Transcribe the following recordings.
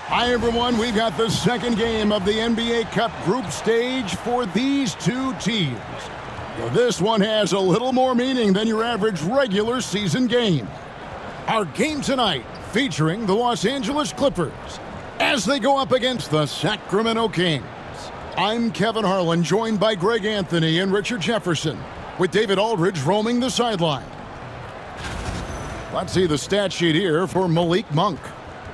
Hi, everyone. We've got the second game of the NBA Cup group stage for these two teams. Now, this one has a little more meaning than your average regular season game. Our game tonight featuring the Los Angeles Clippers as they go up against the Sacramento Kings. I'm Kevin Harlan, joined by Greg Anthony and Richard Jefferson, with David Aldridge roaming the sideline. Let's see the stat sheet here for Malik Monk.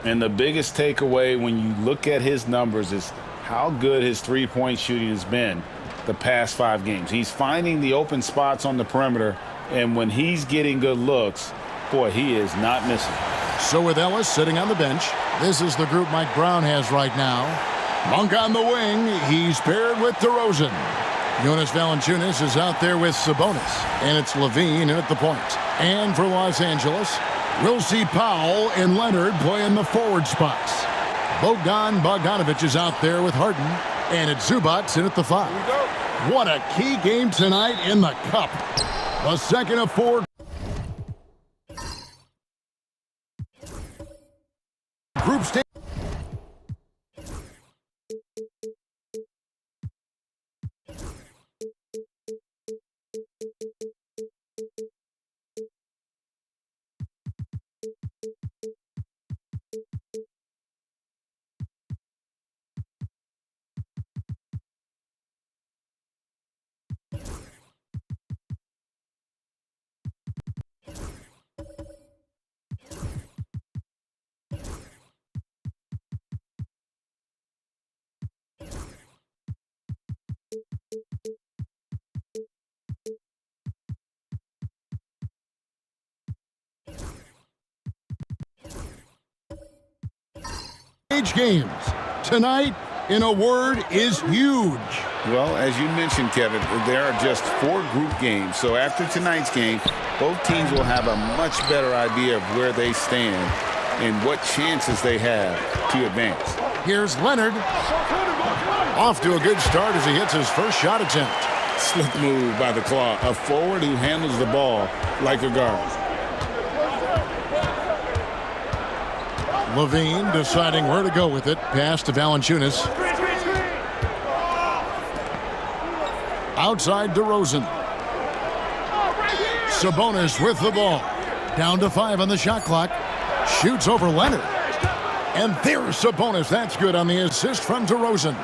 And the biggest takeaway when you look at his numbers is how good his three-point shooting has been the past 5 games. He's finding the open spots on the perimeter, and when he's getting good looks, boy, he is not missing. So with Ellis sitting on the bench, this is the group Mike Brown has right now. Monk on the wing. He's paired with DeRozan. Jonas Valanciunas is out there with Sabonis, and it's Lavine in at the point. And for Los Angeles, we'll see Powell and Leonard playing the forward spots. Bogdanovic is out there with Harden, and it's Zubac in at the 5. What a key game tonight in the Cup. The second of 4 group stage. Games tonight, in a word, is huge. Well, as you mentioned, Kevin, there are just 4 group games. So after tonight's game, both teams will have a much better idea of where they stand and what chances they have to advance. Here's Leonard. Off to a good start as he hits his first shot attempt. Slick move by the Claw, a forward who handles the ball like a guard. Lavine deciding where to go with it. Pass to Valanciunas. Outside DeRozan. Sabonis with the ball. Down to 5 on the shot clock. Shoots over Leonard. And there's Sabonis. That's good on the assist from DeRozan.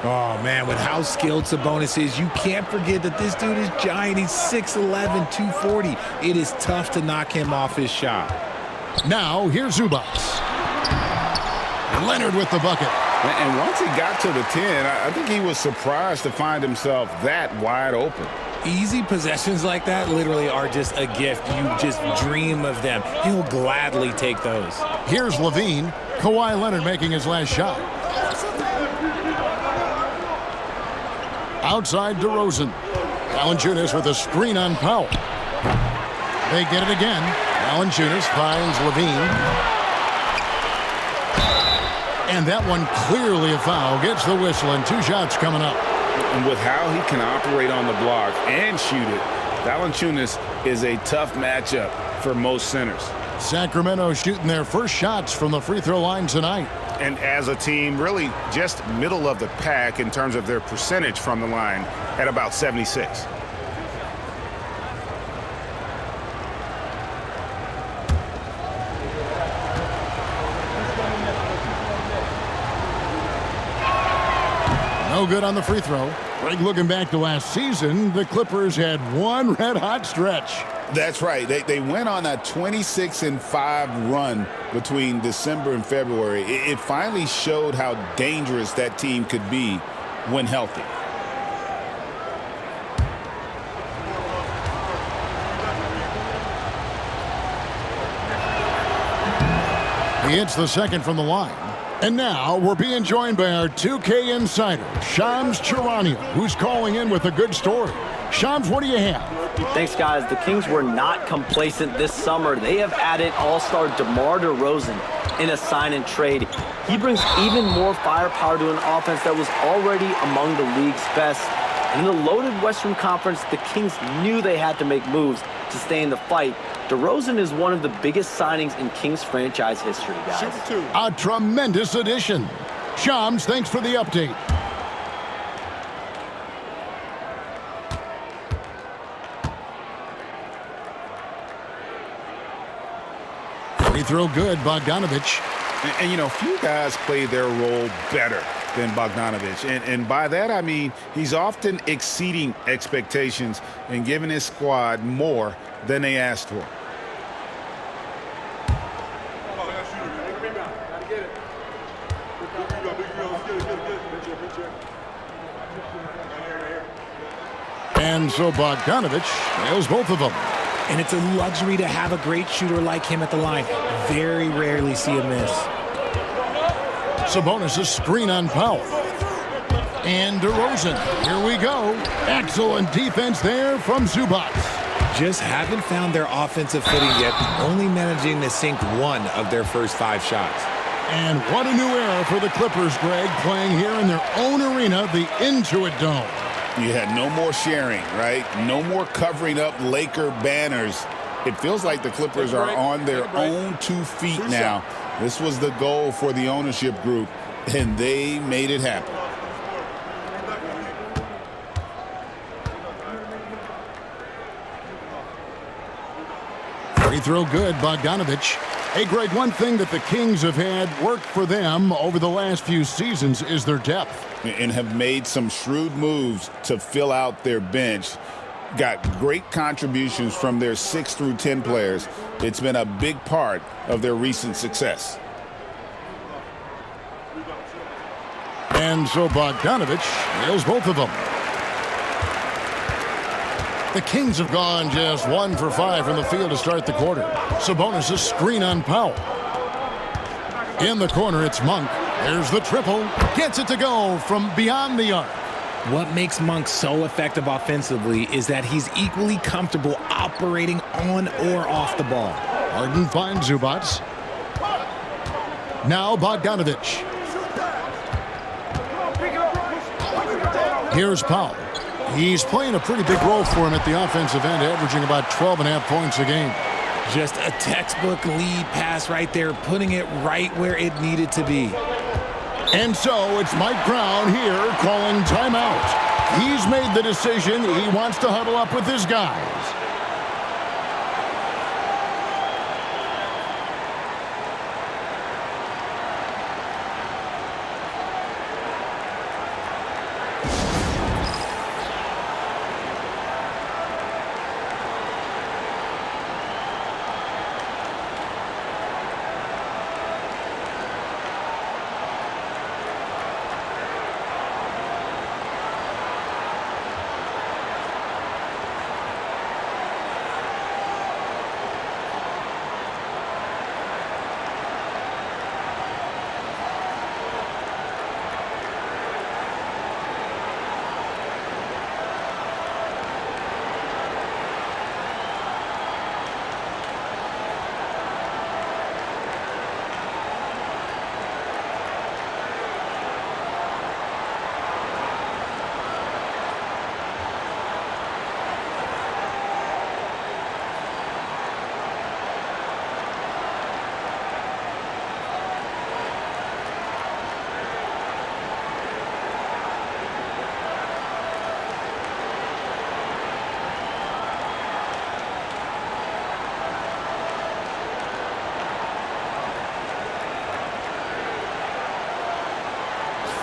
Oh, man, with how skilled Sabonis is, you can't forget that this dude is giant. He's 6'11", 240. It is tough to knock him off his shot. Now, here's Zubac. Leonard with the bucket. And once he got to the 10, I think he was surprised to find himself that wide open. Easy possessions like that literally are just a gift. You just dream of them. He'll gladly take those. Here's Lavine. Kawhi Leonard making his last shot. Outside DeRozan. Valanciunas with a screen on Powell. They get it again. Valanciunas finds Lavine. And that one clearly a foul. Gets the whistle, and 2 shots coming up. And with how he can operate on the block and shoot it, Valanciunas is a tough matchup for most centers. Sacramento shooting their first shots from the free throw line tonight. And as a team, really just middle of the pack in terms of their percentage from the line at about 76. No good on the free throw. Greg, looking back to last season, the Clippers had one red-hot stretch. That's right. They went on a 26-5 run between December and February. It finally showed how dangerous that team could be when healthy. He hits the second from the line. And now we're being joined by our 2K insider, Shams Charania, who's calling in with a good story. Shams, what do you have? Thanks, guys. The Kings were not complacent this summer. They have added all-star DeMar DeRozan in a sign-and-trade. He brings even more firepower to an offense that was already among the league's best. And in the loaded Western Conference, the Kings knew they had to make moves to stay in the fight DeRozan is one of the biggest signings in Kings franchise history, guys. A tremendous addition. Shams, thanks for the update. Free throw good, Bogdanovich. And you know, few guys play their role better than Bogdanovich. And by that, I mean he's often exceeding expectations and giving his squad more than they asked for. And so Bogdanovich nails both of them. And it's a luxury to have a great shooter like him at the line. Very rarely see a miss. Sabonis' screen on Powell. And DeRozan. Here we go. Excellent defense there from Zubac. Just haven't found their offensive footing yet, only managing to sink one of their first 5 shots. And what a new era for the Clippers, Greg, playing here in their own arena, the Intuit Dome. You had no more sharing, right? No more covering up Laker banners. It feels like the Clippers are on their own 2 feet now. This was the goal for the ownership group, and they made it happen. Free throw good, Bogdanovich. Hey, Greg, one thing that the Kings have had work for them over the last few seasons is their depth. And have made some shrewd moves to fill out their bench. Got great contributions from their 6 through 10 players. It's been a big part of their recent success. And so Bogdanovich nails both of them. The Kings have gone just 1 for 5 from the field to start the quarter. Sabonis' screen on Powell. In the corner, it's Monk. There's the triple. Gets it to go from beyond the arc. What makes Monk so effective offensively is that he's equally comfortable operating on or off the ball. Harden finds Zubac. Now Bogdanovich. Here's Powell. He's playing a pretty big role for him at the offensive end, averaging about 12.5 points a game. Just a textbook lead pass right there, putting it right where it needed to be. And so it's Mike Brown here calling timeout. He's made the decision. He wants to huddle up with his guys.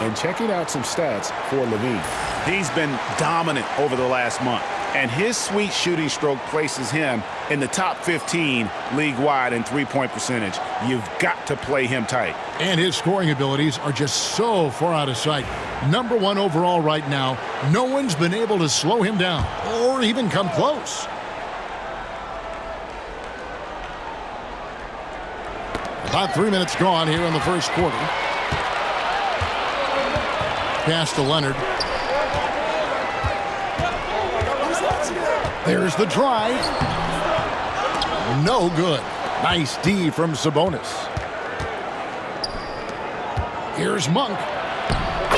And checking out some stats for Lavine. He's been dominant over the last month, and his sweet shooting stroke places him in the top 15 league-wide in three-point percentage. You've got to play him tight. And his scoring abilities are just so far out of sight. Number 1 overall right now. No one's been able to slow him down or even come close. About 3 minutes gone here in the first quarter. Pass to Leonard. There's the drive. No good. Nice D from Sabonis. Here's Monk.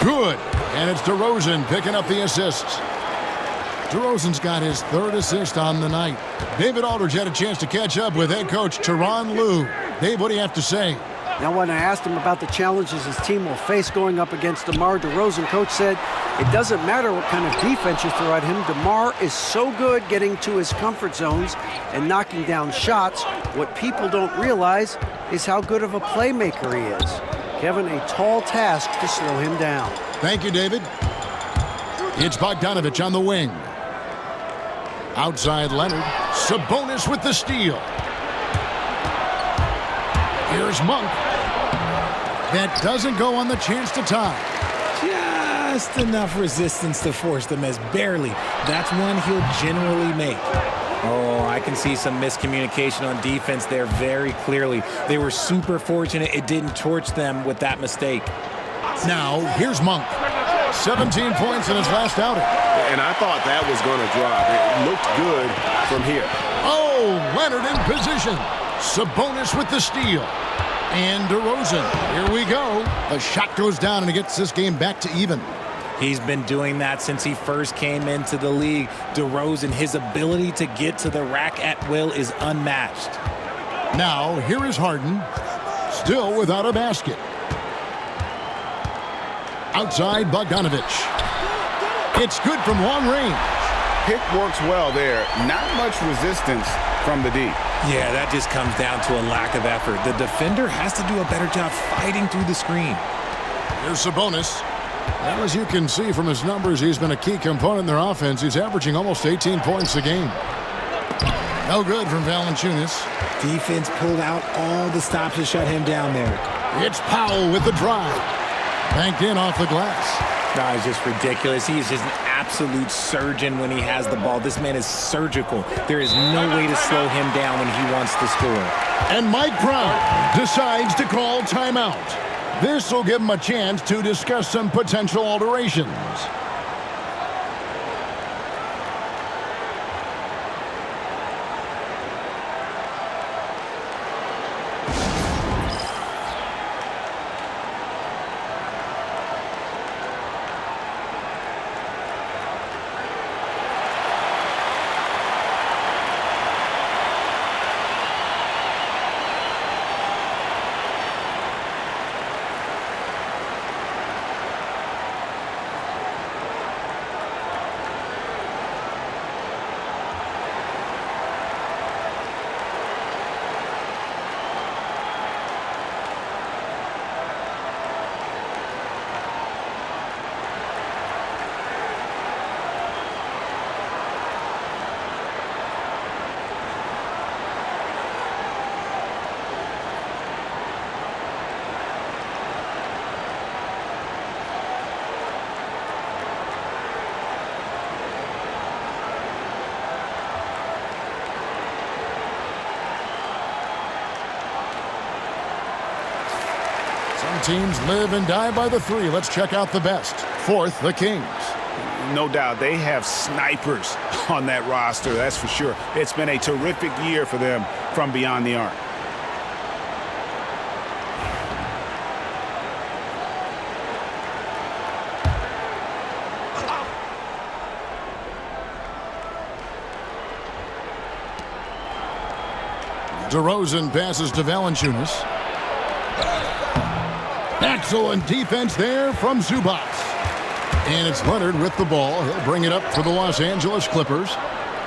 Good. And it's DeRozan picking up the assists. DeRozan's got his third assist on the night. David Aldridge had a chance to catch up with head coach Tyronn Lue. Dave, what do you have to say? Now, when I asked him about the challenges his team will face going up against DeMar DeRozan, coach said it doesn't matter what kind of defense you throw at him. DeMar is so good getting to his comfort zones and knocking down shots. What people don't realize is how good of a playmaker he is. Kevin, a tall task to slow him down. Thank you, David. It's Bogdanovich on the wing. Outside Leonard. Sabonis with the steal. Here's Monk. That doesn't go on the chance to tie. Just enough resistance to force the miss. Barely. That's one he'll generally make. Oh, I can see some miscommunication on defense there very clearly. They were super fortunate it didn't torch them with that mistake. Now, here's Monk. 17 points in his last outing. And I thought that was going to drop. It looked good from here. Oh, Leonard in position. Sabonis with the steal. And DeRozan. Here we go. A shot goes down and it gets this game back to even. He's been doing that since he first came into the league. DeRozan, his ability to get to the rack at will is unmatched. Now, here is Harden. Still without a basket. Outside Bogdanovich. It's good from long range. Pick works well there. Not much resistance from the D. Yeah, that just comes down to a lack of effort. The defender has to do a better job fighting through the screen. Here's Sabonis. Well, as you can see from his numbers, he's been a key component in their offense. He's averaging almost 18 points a game. No good from Valanciunas. Defense pulled out all the stops to shut him down there. It's Powell with the drive. Banked in off the glass. No, it's just ridiculous. He is just an absolute surgeon when he has the ball. This man is surgical. There is no way to slow him down when he wants to score. And Mike Brown decides to call timeout. This will give him a chance to discuss some potential alterations. Teams live and die by the three. Let's check out the best. Fourth, the Kings. No doubt they have snipers on that roster, that's for sure. It's been a terrific year for them from beyond the arc. DeRozan passes to Valanciunas. Excellent defense there from Zubac. And it's Leonard with the ball. He'll bring it up for the Los Angeles Clippers,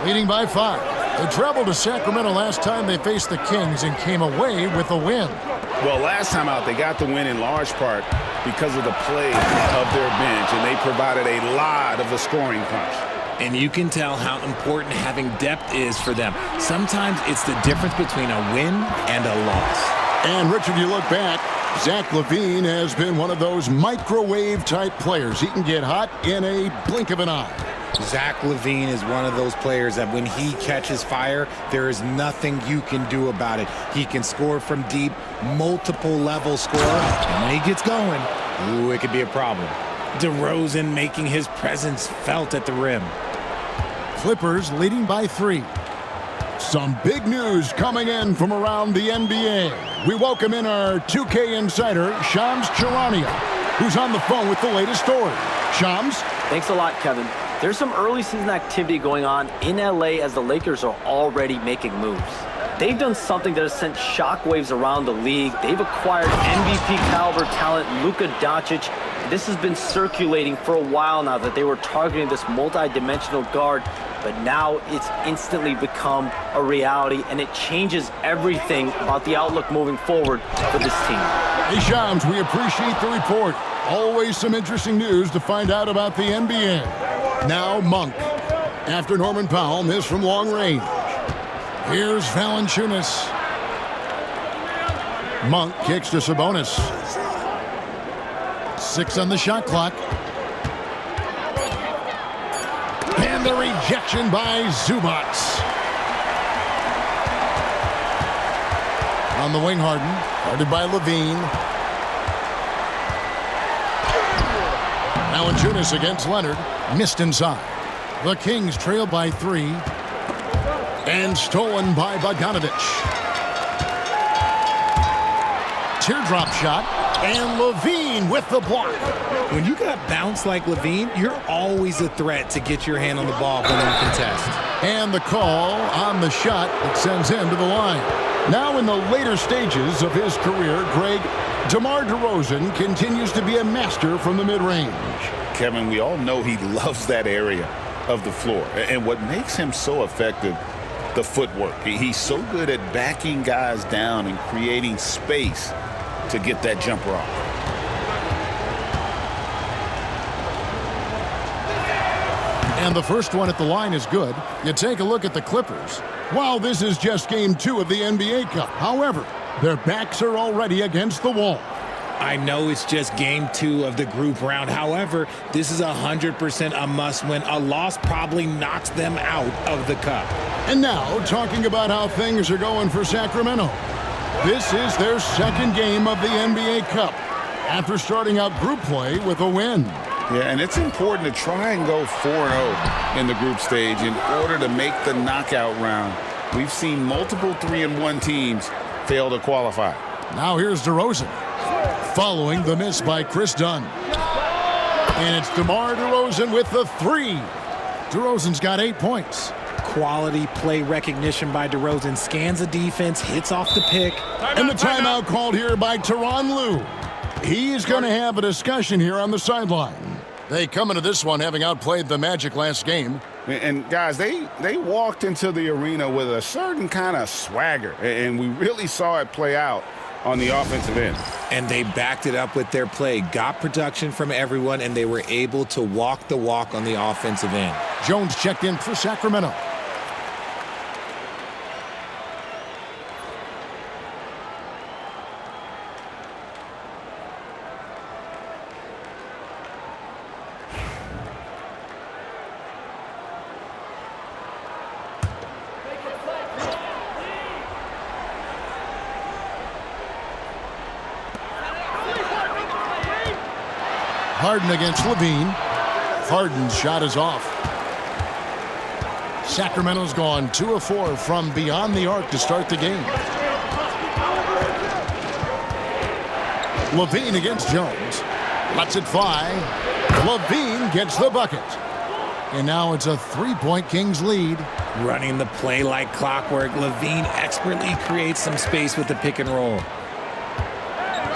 leading by 5. They traveled to Sacramento last time they faced the Kings and came away with a win. Well, last time out, they got the win in large part because of the play of their bench, and they provided a lot of the scoring punch. And you can tell how important having depth is for them. Sometimes it's the difference between a win and a loss. And, Richard, you look back, Zach Lavine has been one of those microwave-type players. He can get hot in a blink of an eye. Zach Lavine is one of those players that when he catches fire, there is nothing you can do about it. He can score from deep, multiple-level score, and when he gets going, ooh, it could be a problem. DeRozan making his presence felt at the rim. Clippers leading by 3. Some big news coming in from around the NBA. We welcome in our 2K insider, Shams Charania, who's on the phone with the latest story. Shams? Thanks a lot, Kevin. There's some early season activity going on in LA as the Lakers are already making moves. They've done something that has sent shockwaves around the league. They've acquired MVP caliber talent Luka Doncic. This has been circulating for a while now that they were targeting this multi-dimensional guard, but now it's instantly become a reality, and it changes everything about the outlook moving forward for this team. Hey, Shams, we appreciate the report. Always some interesting news to find out about the NBA. Now Monk. After Norman Powell missed from long range. Here's Valanciunas. Monk kicks to Sabonis. 6 on the shot clock. And the rejection by Zubac. On the wing, Harden. Guarded by Lavine. Valanciunas against Leonard. Missed inside. The Kings trail by 3. And stolen by Bogdanovic. Teardrop shot. And Lavine with the block. When you got bounce like Lavine, you're always a threat to get your hand on the ball when in contest. And the call on the shot that sends him to the line. Now in the later stages of his career, Greg, DeMar DeRozan continues to be a master from the mid-range. Kevin, we all know he loves that area of the floor. And what makes him so effective, the footwork. He's so good at backing guys down and creating space to get that jumper off. And the first one at the line is good. You take a look at the Clippers. While this is just game 2 of the NBA Cup, however, their backs are already against the wall. I know it's just game 2 of the group round. However, this is 100% a must-win. A loss probably knocks them out of the cup. And now, talking about how things are going for Sacramento. This is their second game of the NBA Cup after starting out group play with a win. Yeah, and it's important to try and go 4-0 in the group stage in order to make the knockout round. We've seen multiple 3-1 teams fail to qualify. Now here's DeRozan, following the miss by Chris Dunn. And it's DeMar DeRozan with the 3. DeRozan's got 8 points. Quality play recognition by DeRozan. Scans the defense, hits off the pick. And the timeout called here by Tyronn Lue. He's going to have a discussion here on the sideline. They come into this one having outplayed the Magic last game. And guys, they walked into the arena with a certain kind of swagger, and we really saw it play out on the offensive end. And they backed it up with their play, got production from everyone, and they were able to walk the walk on the offensive end. Jones checked in for Sacramento. Harden against Lavine. Harden's shot is off. Sacramento's gone 2 of 4 from beyond the arc to start the game. Lavine against Jones. Lets it fly. Lavine gets the bucket. And now it's a 3-point Kings lead. Running the play like clockwork, Lavine expertly creates some space with the pick and roll.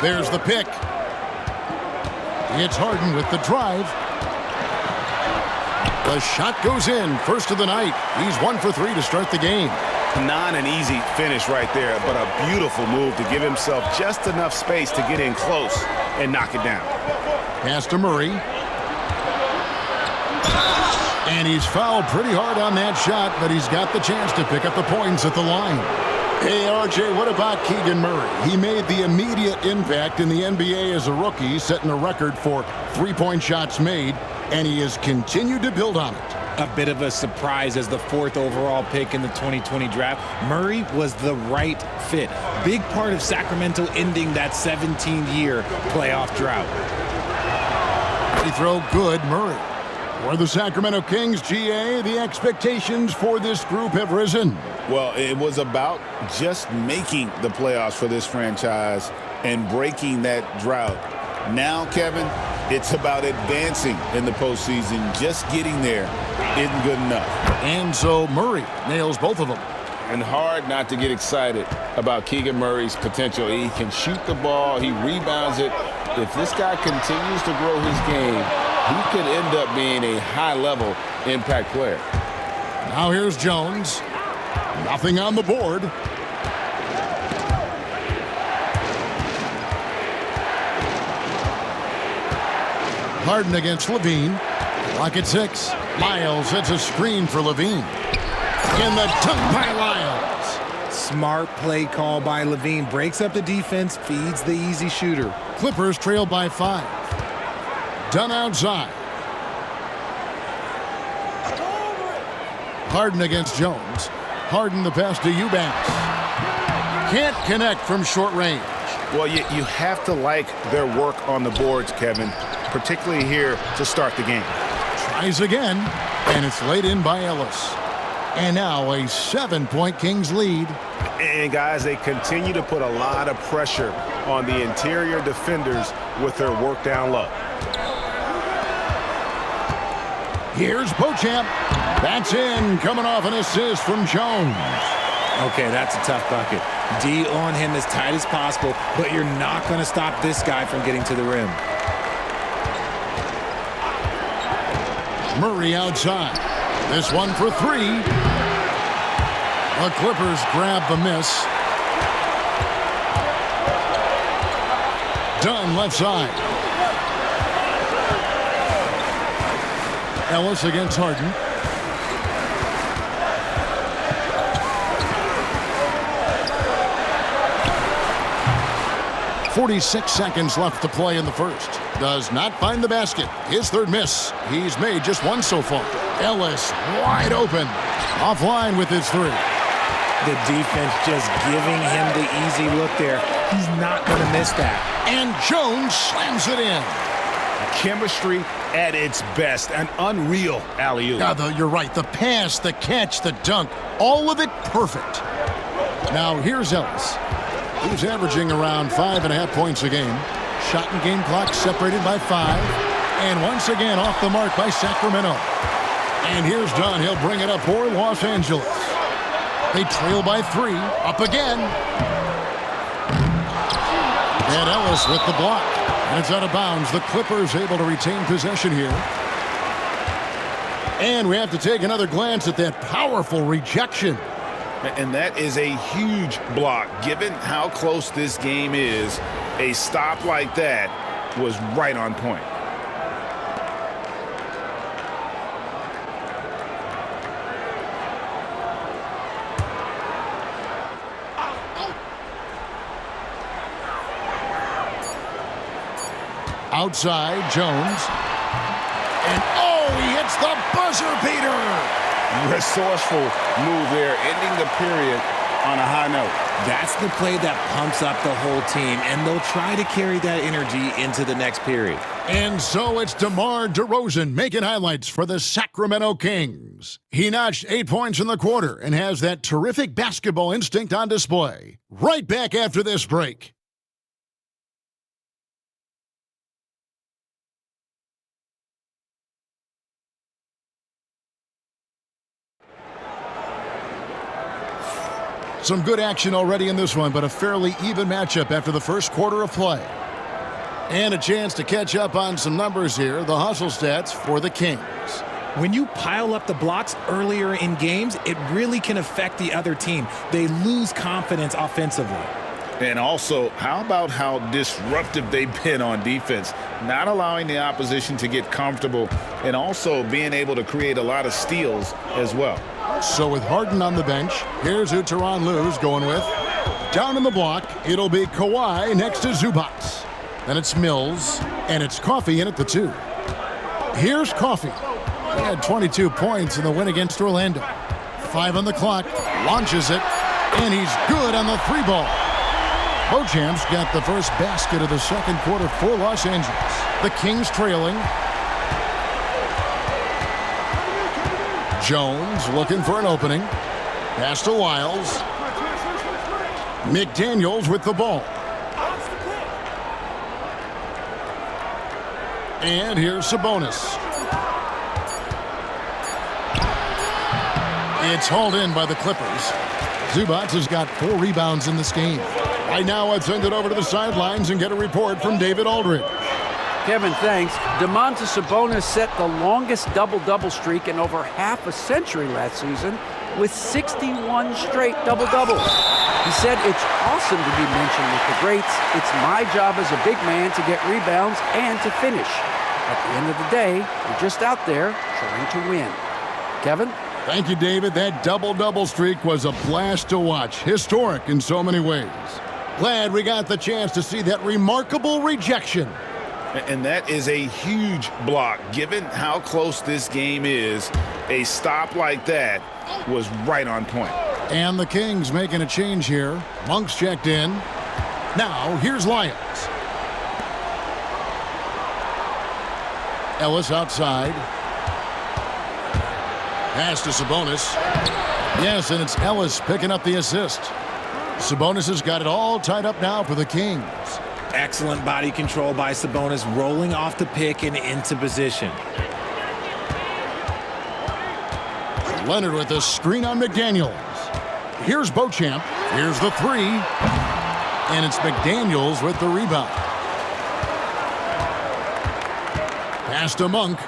There's the pick. It's Harden with the drive. The shot goes in. First of the night. He's 1 for 3 to start the game. Not an easy finish right there, but a beautiful move to give himself just enough space to get in close and knock it down. Pass to Murray. And he's fouled pretty hard on that shot, but he's got the chance to pick up the points at the line. Hey, RJ, what about Keegan Murray? He made the immediate impact in the NBA as a rookie, setting a record for 3-point shots made, and he has continued to build on it. A bit of a surprise as the 4th overall pick in the 2020 draft. Murray was the right fit. Big part of Sacramento ending that 17-year playoff drought. He throw good, Murray. For the Sacramento Kings, GA, the expectations for this group have risen. Well, it was about just making the playoffs for this franchise and breaking that drought. Now, Kevin, It's about advancing in the postseason. Just getting there isn't good enough. And so Murray nails both of them. And hard not to get excited about Keegan Murray's potential. He can shoot the ball. He rebounds it. If this guy continues to grow his game, he could end up being a high-level impact player. Now here's Jones. Nothing on the board. Harden against Lavine. Clock at 6. Lyles hits a screen for Lavine. In the dunk by Lyles. Smart play call by Lavine. Breaks up the defense, feeds the easy shooter. Clippers trail by 5. Done outside. Harden against Jones. Harden the pass to Eubanks. Can't connect from short range. Well, you have to like their work on the boards, Kevin, particularly here to start the game. Tries again, and it's laid in by Ellis. And now a 7-point Kings lead. And, guys, they continue to put a lot of pressure on the interior defenders with their work down low. Here's Beauchamp. That's in, coming off an assist from Jones. Okay, that's a tough bucket. D on him as tight as possible, but you're not going to stop this guy from getting to the rim. Murray outside. This one for 3. The Clippers grab the miss. Dunn left side. Ellis against Harden. .46 seconds left to play in the first. Does not find the basket. His third miss. He's made just one so far. Ellis wide open. Offline with his 3. The defense just giving him the easy look there. He's not going to miss that. And Jones slams it in. Chemistry at its best. An unreal alley-oop. Yeah, you're right. The pass, the catch, the dunk, all of it perfect. Now here's Ellis. He's averaging around 5.5 points a game. Shot and game clock separated by 5. And once again off the mark by Sacramento. And here's Dunn. He'll bring it up for Los Angeles. They trail by 3. Up again. And Ellis with the block. And it's out of bounds. The Clippers able to retain possession here. And we have to take another glance at that powerful rejection. And that is a huge block. Given how close this game is, a stop like that was right on point. Outside, Jones. And he hits the buzzer beater. Resourceful move there, ending the period on a high note. That's the play that pumps up the whole team, and they'll try to carry that energy into the next period. And so it's DeMar DeRozan making highlights for the Sacramento Kings. He notched 8 points in the quarter and has that terrific basketball instinct on display. Right back after this break. Some good action already in this one, but a fairly even matchup after the first quarter of play. And a chance to catch up on some numbers here, the hustle stats for the Kings. When you pile up the blocks earlier in games, it really can affect the other team. They lose confidence offensively. And also, how about how disruptive they've been on defense, not allowing the opposition to get comfortable and also being able to create a lot of steals as well. So with Harden on the bench, here's who Tyronn Lue's going with. Down in the block, it'll be Kawhi next to Zubac. Then it's Mills, and it's Coffey in at the 2. Here's Coffey. He had 22 points in the win against Orlando. 5 on the clock, launches it, and he's good on the 3 ball. Beauchamp's got the first basket of the second quarter for Los Angeles. The Kings trailing. Jones looking for an opening. Pass to Lyles. McDaniels with the ball. And here's Sabonis. It's hauled in by the Clippers. Zubac has got 4 rebounds in this game. Right now, let's send it over to the sidelines and get a report from David Aldridge. Kevin, thanks. Domantas Sabonis set the longest double-double streak in over half a century last season with 61 straight double-doubles. He said, "It's awesome to be mentioned with the greats. It's my job as a big man to get rebounds and to finish. At the end of the day, we're just out there trying to win." Kevin? Thank you, David. That double-double streak was a blast to watch. Historic in so many ways. Glad we got the chance to see that remarkable rejection. And that is a huge block. Given how close this game is, a stop like that was right on point. And the Kings making a change here. Monk's checked in. Now, here's Lyons. Ellis outside. Pass to Sabonis. Yes, and it's Ellis picking up the assist. Sabonis has got it all tied up now for the Kings. Excellent body control by Sabonis, rolling off the pick and into position. Leonard with a screen on McDaniels. Here's Beauchamp. Here's the 3. And it's McDaniels with the rebound. Pass to Monk.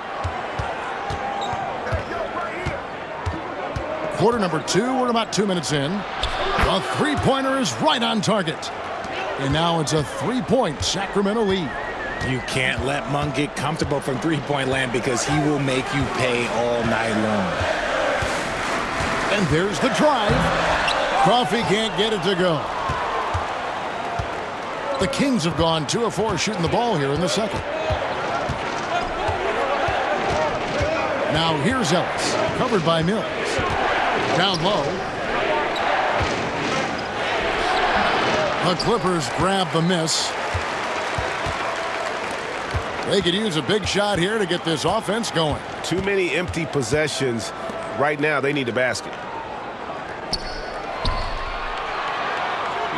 Quarter number 2. We're about 2 minutes in. A three-pointer is right on target. And now it's a 3-point Sacramento lead. You can't let Monk get comfortable from three-point land because he will make you pay all night long. And there's the drive. Coffey can't get it to go. The Kings have gone 2 of 4 shooting the ball here in the second. Now here's Ellis, covered by Mills. Down low. The Clippers grab the miss. They could use a big shot here to get this offense going. Too many empty possessions. Right now, they need a basket.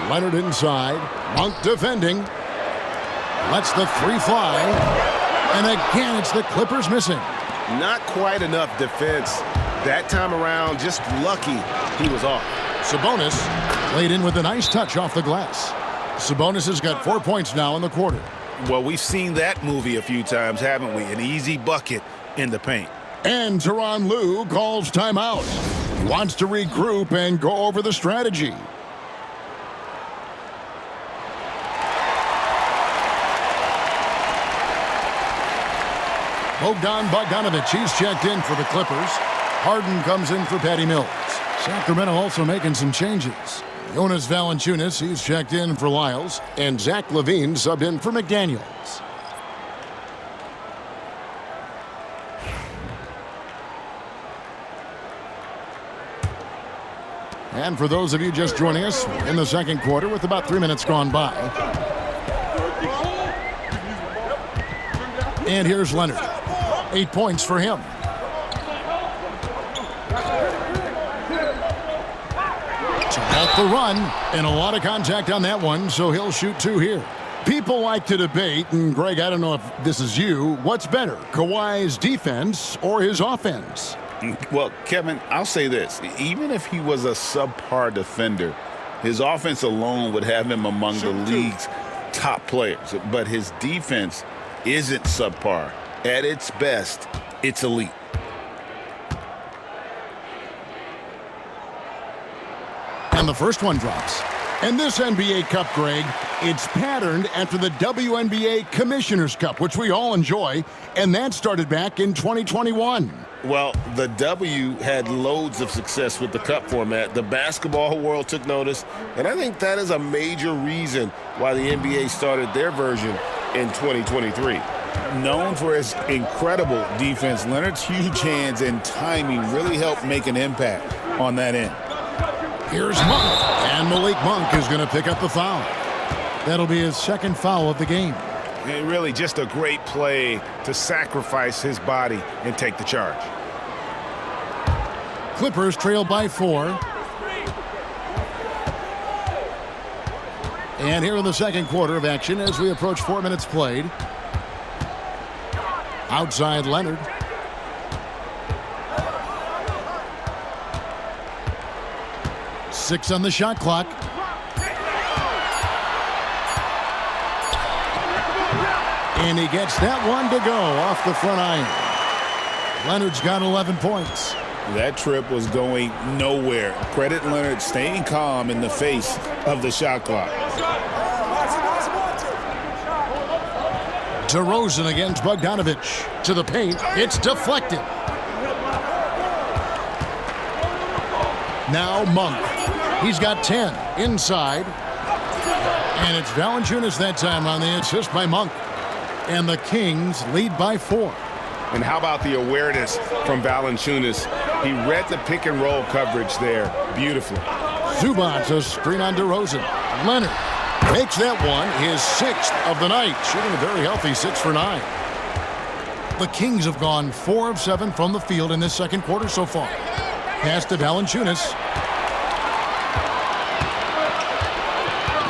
Leonard inside. Monk defending. Lets the 3 fly. And again, it's the Clippers missing. Not quite enough defense. That time around, just lucky he was off. Sabonis laid in with a nice touch off the glass. Sabonis has got 4 points now in the quarter. Well, we've seen that movie a few times, haven't we? An easy bucket in the paint. And Tyronn Lue calls timeout. He wants to regroup and go over the strategy. Bogdan Bogdanovic, he's checked in for the Clippers. Harden comes in for Patty Mills. Sacramento also making some changes. Jonas Valanciunas, he's checked in for Lyles. And Zach Lavine subbed in for McDaniels. And for those of you just joining us, in the second quarter with about 3 minutes gone by. And here's Leonard. 8 points for him. At the run, and a lot of contact on that one, so he'll shoot 2 here. People like to debate, and Greg, I don't know if this is you, what's better, Kawhi's defense or his offense? Well, Kevin, I'll say this. Even if he was a subpar defender, his offense alone would have him among the league's top players. But his defense isn't subpar. At its best, it's elite. And the first one drops. And this NBA Cup, Greg, it's patterned after the WNBA Commissioner's Cup, which we all enjoy, and that started back in 2021. Well, the W had loads of success with the Cup format. The basketball world took notice, and I think that is a major reason why the NBA started their version in 2023. Known for his incredible defense, Leonard's huge hands and timing really helped make an impact on that end. Here's Monk, and Malik Monk is going to pick up the foul. That'll be his second foul of the game. And really just a great play to sacrifice his body and take the charge. Clippers trail by 4. And here in the second quarter of action as we approach 4 minutes played. Outside Leonard. Six on the shot clock. And he gets that one to go off the front iron. Leonard's got 11 points. That trip was going nowhere. Credit Leonard staying calm in the face of the shot clock. DeRozan against Bogdanovich. To the paint. It's deflected. Now Monk. He's got 10 inside. And it's Valanciunas that time on the assist by Monk. And the Kings lead by 4. And how about the awareness from Valanciunas? He read the pick and roll coverage there beautifully. Zubac, a screen on DeRozan. Leonard makes that one his 6th of the night, shooting a very healthy 6 for 9. The Kings have gone 4 of 7 from the field in this second quarter so far. Pass to Valanciunas.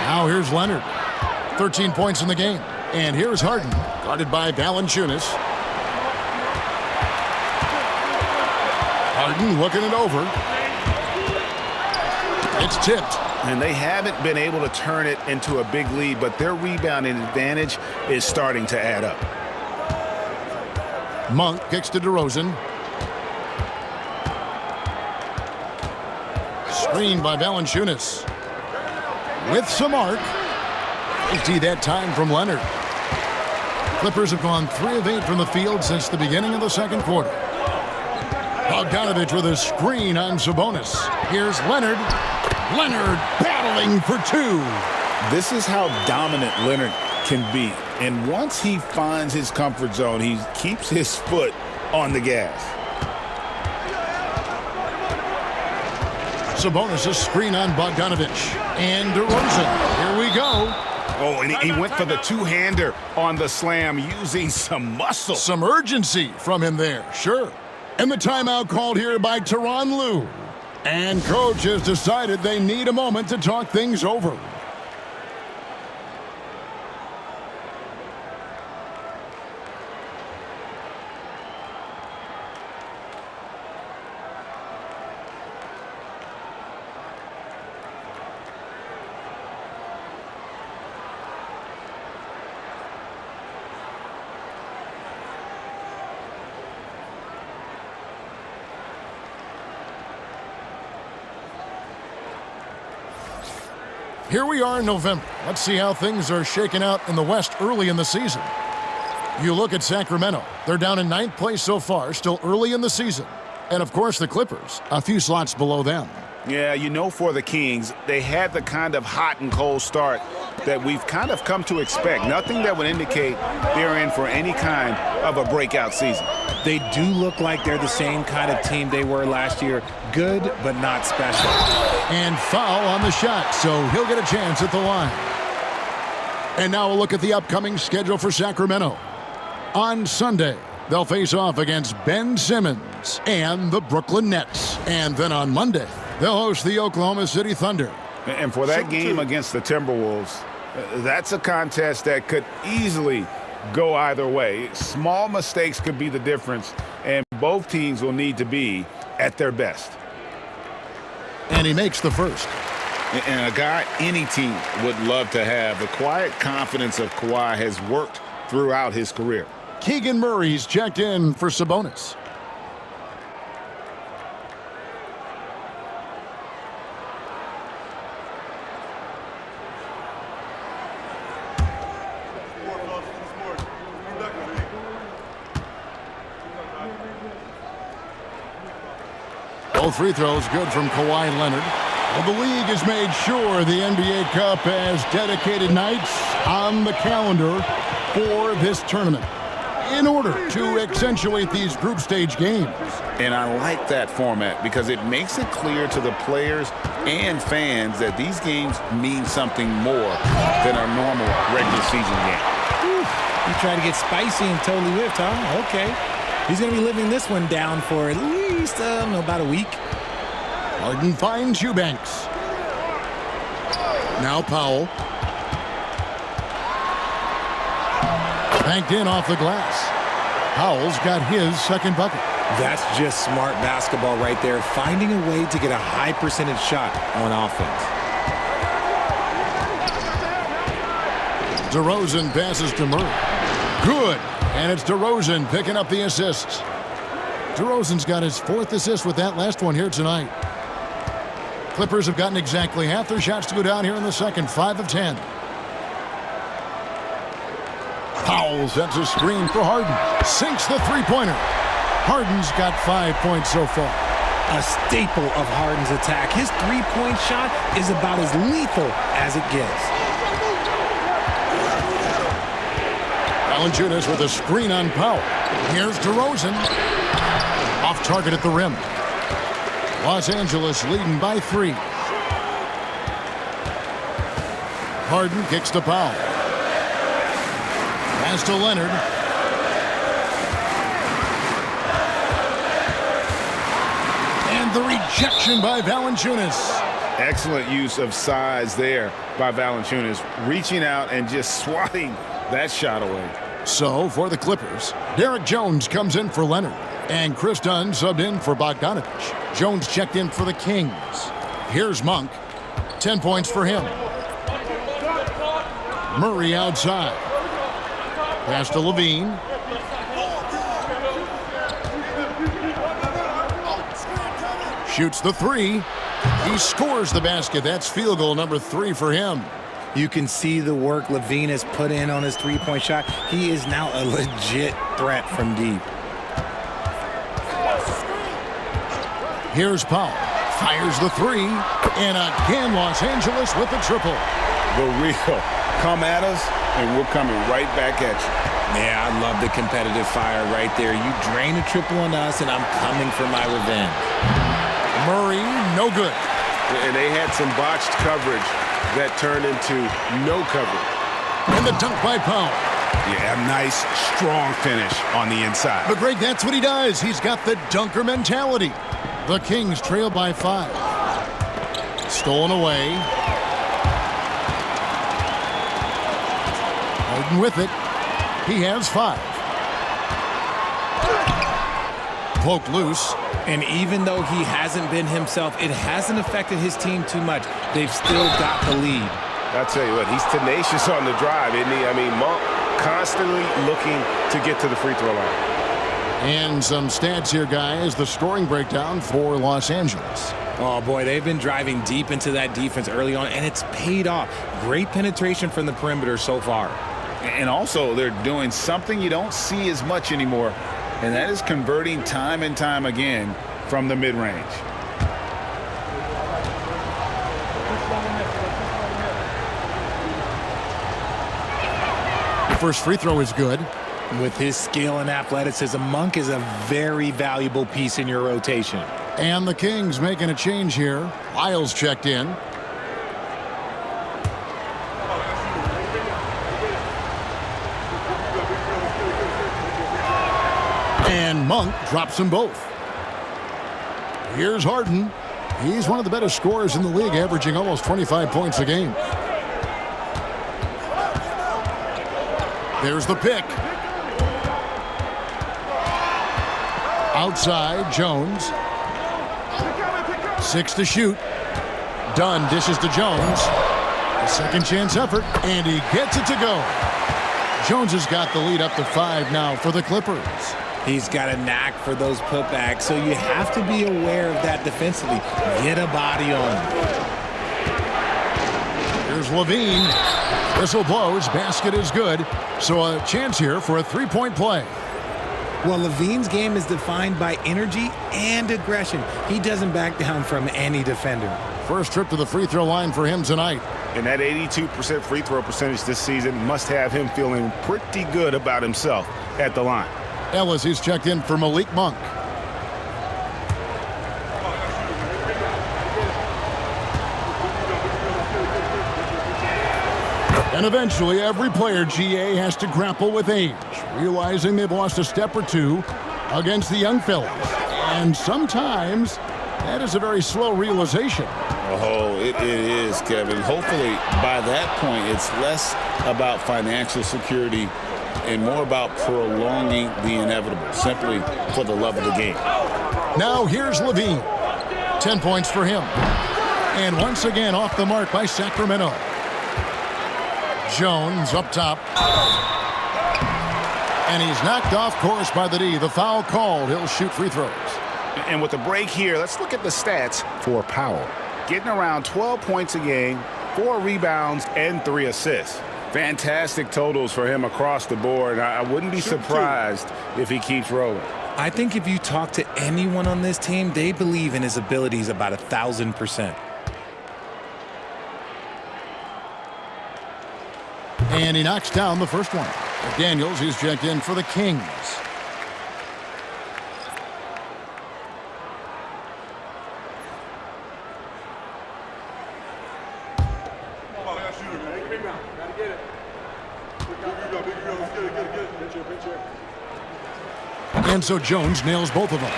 Now here's Leonard. 13 points in the game. And here's Harden, guarded by Valanciunas. Harden looking it over. It's tipped. And they haven't been able to turn it into a big lead, but their rebounding advantage is starting to add up. Monk kicks to DeRozan. Screened by Valanciunas. With some arc. Empty that time from Leonard. Clippers have gone 3 of 8 from the field since the beginning of the second quarter. Bogdanovich with a screen on Sabonis. Here's Leonard. Leonard battling for 2. This is how dominant Leonard can be. And once he finds his comfort zone, he keeps his foot on the gas. Sabonis a screen on Bogdanovich. And DeRozan. Here we go. Oh, and he went for the two-hander on the slam using some muscle. Some urgency from him there, sure. And the timeout called here by Tyronn Lue. And coach has decided they need a moment to talk things over. Here we are in November. Let's see how things are shaking out in the West early in the season. You look at Sacramento. They're down in 9th place so far, still early in the season. And, of course, the Clippers, a few slots below them. Yeah, you know, for the Kings, they had the kind of hot and cold start that we've kind of come to expect. Nothing that would indicate they're in for any kind of a breakout season. They do look like they're the same kind of team they were last year. Good, but not special. And foul on the shot, so he'll get a chance at the line. And now a look at the upcoming schedule for Sacramento. On Sunday, they'll face off against Ben Simmons and the Brooklyn Nets. And then on Monday, they'll host the Oklahoma City Thunder. And for that game against the Timberwolves, that's a contest that could easily go either way. Small mistakes could be the difference, and both teams will need to be at their best. And he makes the first. And a guy any team would love to have. The quiet confidence of Kawhi has worked throughout his career. Keegan Murray's checked in for Sabonis. Both free throws good from Kawhi Leonard. Well, the league has made sure the NBA Cup has dedicated nights on the calendar for this tournament in order to accentuate these group stage games. And I like that format because it makes it clear to the players and fans that these games mean something more than our normal regular season game. You trying to get spicy and totally whipped, huh? Okay. He's going to be living this one down for at least, about a week. Harden finds Eubanks. Now Powell. Banked in off the glass. Powell's got his second bucket. That's just smart basketball right there, finding a way to get a high percentage shot on offense. DeRozan passes to Murray. Good. And it's DeRozan picking up the assists. DeRozan's got his 4th assist with that last one here tonight. Clippers have gotten exactly half their shots to go down here in the second, 5 of 10. Powell sets a screen for Harden. Sinks the three-pointer. Harden's got 5 points so far. A staple of Harden's attack. His three-point shot is about as lethal as it gets. Valanciunas with a screen on Powell. Here's DeRozan. Off target at the rim. Los Angeles leading by 3. Harden kicks to Powell. Pass to Leonard. And the rejection by Valanciunas. Excellent use of size there by Valanciunas, reaching out and just swatting that shot away. So, for the Clippers, Derek Jones comes in for Leonard. And Chris Dunn subbed in for Bogdanovich. Jones checked in for the Kings. Here's Monk. 10 points for him. Murray outside. Pass to Lavine. Shoots the 3. He scores the basket. That's field goal number 3 for him. You can see the work Lavine has put in on his three-point shot. He is now a legit threat from deep. Here's Powell. Fires the 3. And again, Los Angeles with the triple. The real. Come at us, and we're coming right back at you. Yeah, I love the competitive fire right there. You drain a triple on us, and I'm coming for my revenge. Murray, no good. And they had some botched coverage that turned into no coverage. And the dunk by Powell. Yeah, nice, strong finish on the inside. But Greg, that's what he does. He's got the dunker mentality. The Kings trail by 5. Stolen away. Harden with it. He has 5. Poked loose. And even though he hasn't been himself, it hasn't affected his team too much. They've still got the lead. I'll tell you what, he's tenacious on the drive, isn't he? I mean, Monk constantly looking to get to the free throw line. And some stats here, guys. The scoring breakdown for Los Angeles. Oh, boy, they've been driving deep into that defense early on, and it's paid off. Great penetration from the perimeter so far. And also, they're doing something you don't see as much anymore, and that is converting time and time again from the mid-range. The first free throw is good. With his skill and athleticism, Monk is a very valuable piece in your rotation. And the Kings making a change here. Lyles checked in. And Monk drops them both. Here's Harden. He's one of the better scorers in the league, averaging almost 25 points a game. There's the pick. Outside, Jones. 6 to shoot. Dunn dishes to Jones. A second chance effort, and he gets it to go. Jones has got the lead up to 5 now for the Clippers. He's got a knack for those putbacks, so you have to be aware of that defensively. Get a body on him. Here's Lavine. Whistle blows. Basket is good. So a chance here for a three-point play. Well, Lavine's game is defined by energy and aggression. He doesn't back down from any defender. First trip to the free throw line for him tonight. And that 82% free throw percentage this season must have him feeling pretty good about himself at the line. Ellis, he's checked in for Malik Monk. And eventually, every player, GA, has to grapple with age, realizing they've lost a step or two against the young fellas. And sometimes, that is a very slow realization. Oh, it is, Kevin. Hopefully, by that point, it's less about financial security and more about prolonging the inevitable, simply for the love of the game. Now here's Lavine. 10 points for him. And once again off the mark by Sacramento. Jones up top. And he's knocked off course by the D. The foul called. He'll shoot free throws. And with the break here, let's look at the stats for Powell. Getting around 12 points a game, 4 rebounds, and 3 assists. Fantastic totals for him across the board. I wouldn't be surprised if he keeps rolling. I think if you talk to anyone on this team, they believe in his abilities about 1,000%. And he knocks down the first one. Daniels is checked in for the Kings. And so Jones nails both of them.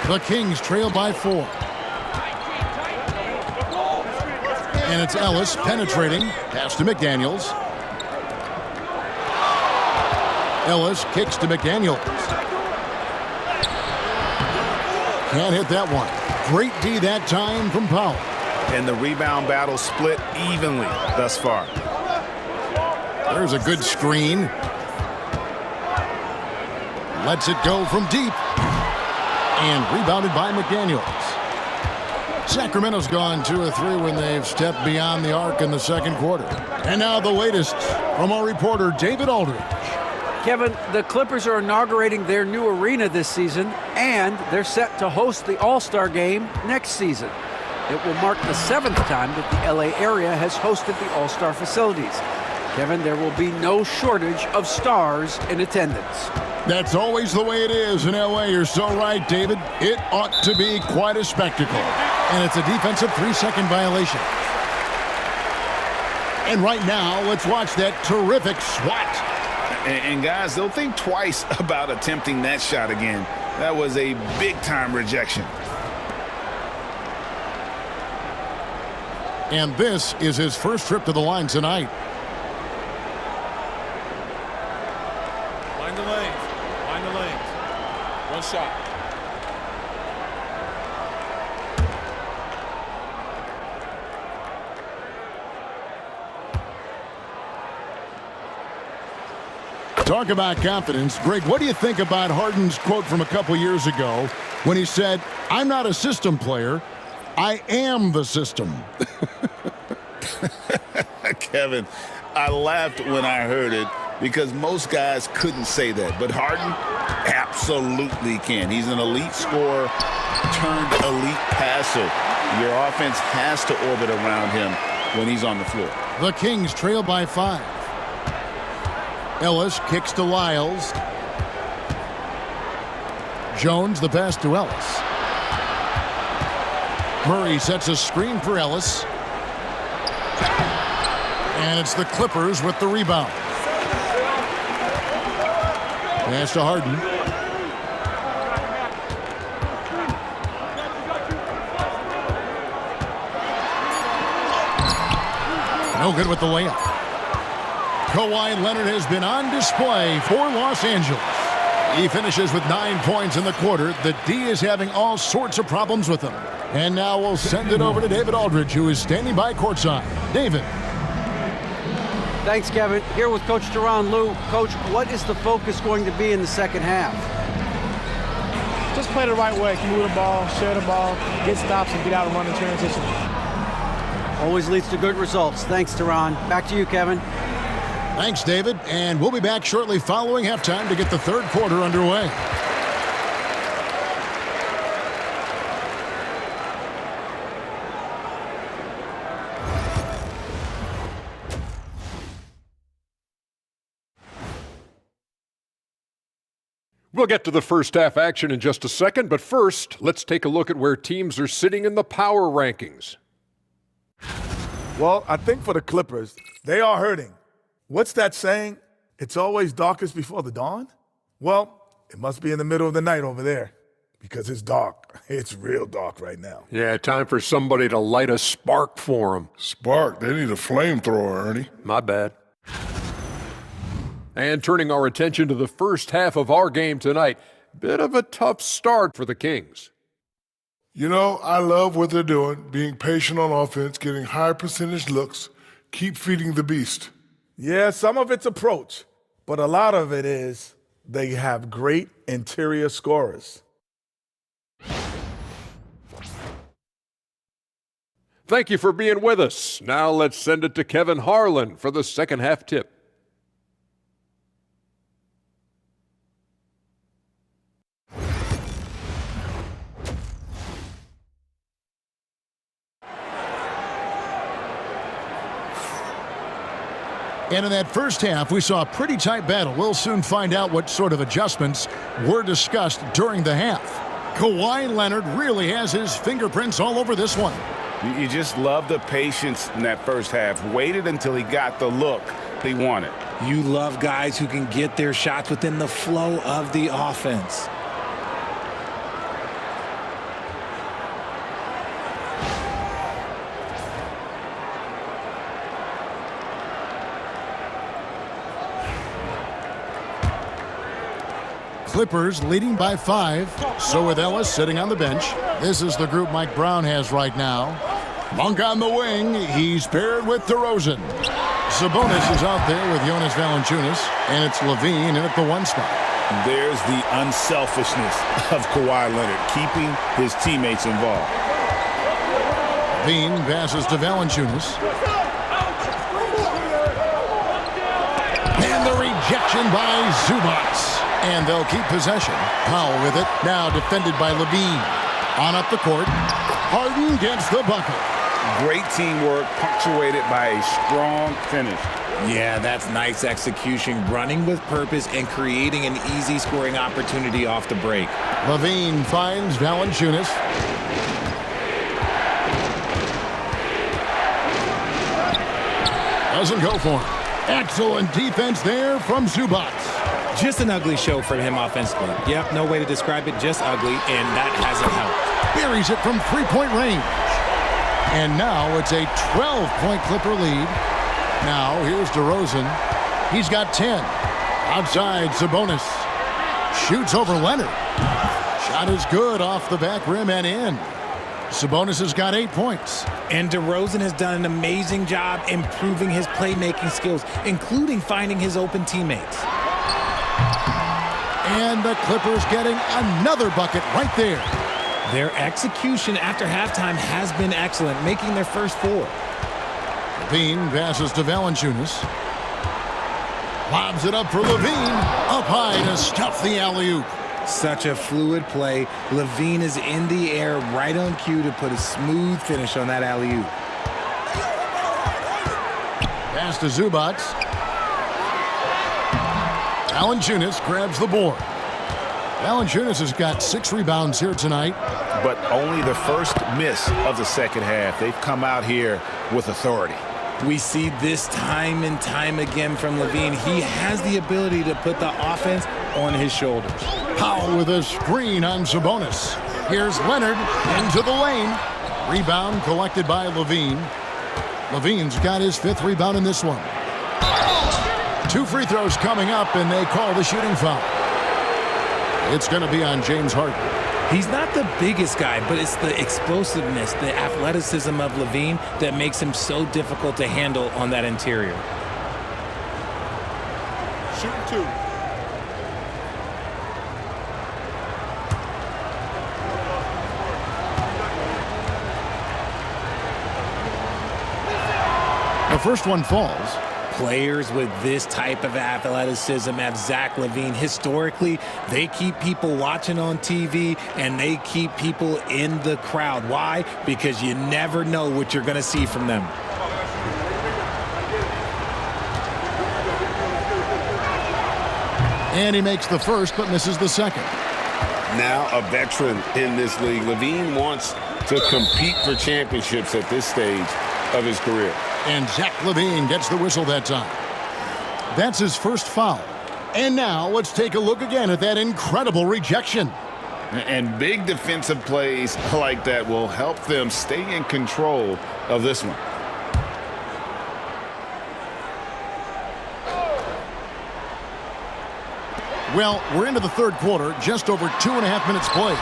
The Kings trail by 4. And it's Ellis penetrating. Pass to McDaniels. Ellis kicks to McDaniels. Can't hit that one. Great D that time from Powell. And the rebound battle split evenly thus far. There's a good screen. Lets it go from deep. And rebounded by McDaniels. Sacramento's gone 2 of 3 when they've stepped beyond the arc in the second quarter. And now the latest from our reporter, David Aldridge. Kevin, the Clippers are inaugurating their new arena this season, and they're set to host the All-Star Game next season. It will mark the 7th time that the LA area has hosted the All-Star facilities. Kevin, there will be no shortage of stars in attendance. That's always the way it is in LA. You're so right, David. It ought to be quite a spectacle. And it's a defensive 3-second violation. And right now, let's watch that terrific swat. And guys, they'll think twice about attempting that shot again. That was a big-time rejection. And this is his first trip to the line tonight. Line the lanes. Line the lanes. One shot. Talk about confidence. Greg, what do you think about Harden's quote from a couple years ago when he said, "I'm not a system player, I am the system"? Kevin, I laughed when I heard it because most guys couldn't say that. But Harden absolutely can. He's an elite scorer turned elite passer. Your offense has to orbit around him when he's on the floor. The Kings trail by 5. Ellis kicks to Lyles. Jones the pass to Ellis. Murray sets a screen for Ellis. And it's the Clippers with the rebound. Pass to Harden. No good with the layup. Kawhi Leonard has been on display for Los Angeles. He finishes with 9 points in the quarter. The D is having all sorts of problems with him. And now we'll send it over to David Aldridge, who is standing by courtside. David. Thanks, Kevin. Here with Coach Teron Lue. Coach, what is the focus going to be in the second half? Just play the right way. Move the ball, share the ball, get stops, and get out and run in transition. Always leads to good results. Thanks, Teron. Back to you, Kevin. Thanks, David. And we'll be back shortly following halftime to get the third quarter underway. We'll get to the first half action in just a second, but first, let's take a look at where teams are sitting in the power rankings. Well, I think for the Clippers, they are hurting. What's that saying? It's always darkest before the dawn? Well, it must be in the middle of the night over there, because it's dark. It's real dark right now. Yeah, time for somebody to light a spark for him. Spark? They need a flamethrower, Ernie. My bad. And turning our attention to the first half of our game tonight, bit of a tough start for the Kings. You know, I love what they're doing, being patient on offense, getting high percentage looks, keep feeding the beast. Yeah, some of it's approach, but a lot of it is they have great interior scorers. Thank you for being with us. Now let's send it to Kevin Harlan for the second half tip. And in that first half, we saw a pretty tight battle. We'll soon find out what sort of adjustments were discussed during the half. Kawhi Leonard really has his fingerprints all over this one. You just love the patience in that first half. Waited until he got the look he wanted. You love guys who can get their shots within the flow of the offense. Clippers leading by 5. So with Ellis sitting on the bench. This is the group Mike Brown has right now. Monk on the wing. He's paired with DeRozan. Sabonis is out there with Jonas Valanciunas, and it's Lavine in at the 1 spot. There's the unselfishness of Kawhi Leonard, keeping his teammates involved. Lavine passes to Valanciunas. And the rejection by Zubats. And they'll keep possession. Powell with it. Now defended by Lavine. On up the court. Harden gets the bucket. Great teamwork, punctuated by a strong finish. Yeah, that's nice execution, running with purpose and creating an easy scoring opportunity off the break. Lavine finds Valanciunas. Doesn't go for him. Excellent defense there from Zubats. Just an ugly show from him offensively. Yep, no way to describe it, just ugly, and that hasn't helped. Buries it from three-point range. And now it's a 12-point Clipper lead. Now here's DeRozan. He's got 10. Outside, Sabonis. Shoots over Leonard. Shot is good off the back rim and in. Sabonis has got 8 points. And DeRozan has done an amazing job improving his playmaking skills, including finding his open teammates. And the Clippers getting another bucket right there. Their execution after halftime has been excellent, making their first 4. Lavine passes to Valanciunas. Lobs it up for Lavine. Up high to stuff the alley-oop. Such a fluid play. Lavine is in the air right on cue to put a smooth finish on that alley-oop. Pass to Zubats. Valanciunas grabs the board. Valanciunas has got 6 rebounds here tonight. But only the first miss of the second half. They've come out here with authority. We see this time and time again from Lavine. He has the ability to put the offense on his shoulders. Powell with a screen on Sabonis. Here's Leonard into the lane. Rebound collected by Lavine. Lavine's got his 5th rebound in this one. 2 free throws coming up, and they call the shooting foul. It's going to be on James Harden. He's not the biggest guy, but it's the explosiveness, the athleticism of Lavine that makes him so difficult to handle on that interior. Shooting 2. The first one falls. Players with this type of athleticism at Zach Lavine, historically, they keep people watching on TV and they keep people in the crowd. Why? Because you never know what you're going to see from them. And he makes the first, but misses the second. Now a veteran in this league. Lavine wants to compete for championships at this stage of his career. And Zach Lavine gets the whistle that time. That's his first foul. And now let's take a look again at that incredible rejection. And big defensive plays like that will help them stay in control of this one. Well, we're into the third quarter, just over 2.5 minutes played.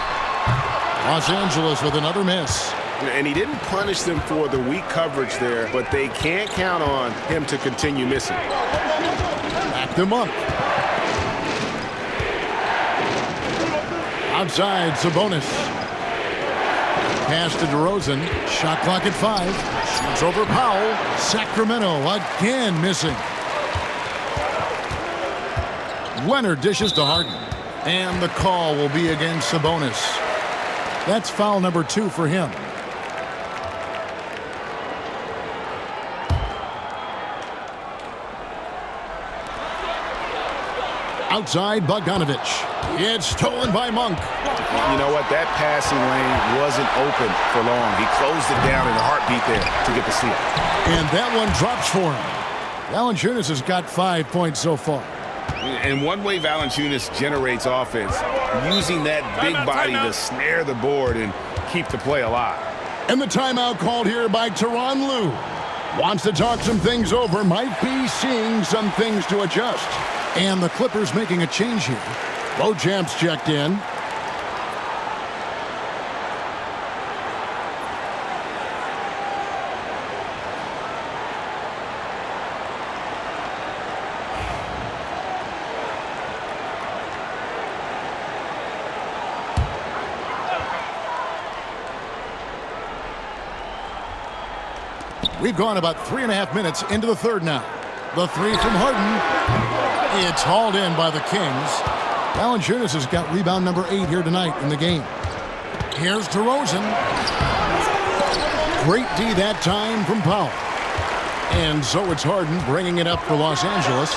Los Angeles with another miss. And he didn't punish them for the weak coverage there, but they can't count on him to continue missing. Back to Monk. Outside, Sabonis. Pass to DeRozan. Shot clock at 5. Shoots over Powell. Sacramento again missing. Leonard dishes to Harden. And the call will be against Sabonis. That's foul number 2 for him. Outside, Bogdanovich. It's stolen by Monk. You know what? That passing lane wasn't open for long. He closed it down in a heartbeat there to get the steal. And that one drops for him. Valanciunas has got 5 points so far. And one way Valanciunas generates offense, using that big body to snare the board and keep the play alive. And the timeout called here by Tyronn Lue. Wants to talk some things over, might be seeing some things to adjust. And the Clippers making a change here. Beauchamp's checked in. We've gone about 3.5 minutes into the third now. The three from Harden. It's hauled in by the Kings. Valanciunas has got rebound number 8 here tonight in the game. Here's DeRozan. Great D that time from Powell. And so it's Harden bringing it up for Los Angeles.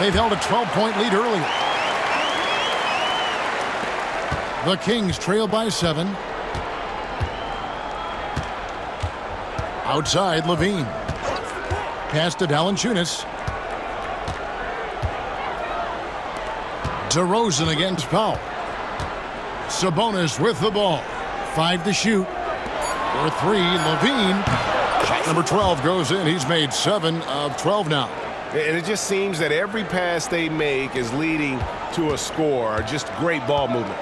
They've held a 12-point lead earlier. The Kings trail by 7. Outside, Lavine. Pass to Valanciunas. DeRozan against Powell. Sabonis with the ball. 5 to shoot. For 3, Lavine. Shot number 12 goes in. He's made 7 of 12 now. And it just seems that every pass they make is leading to a score. Just great ball movement.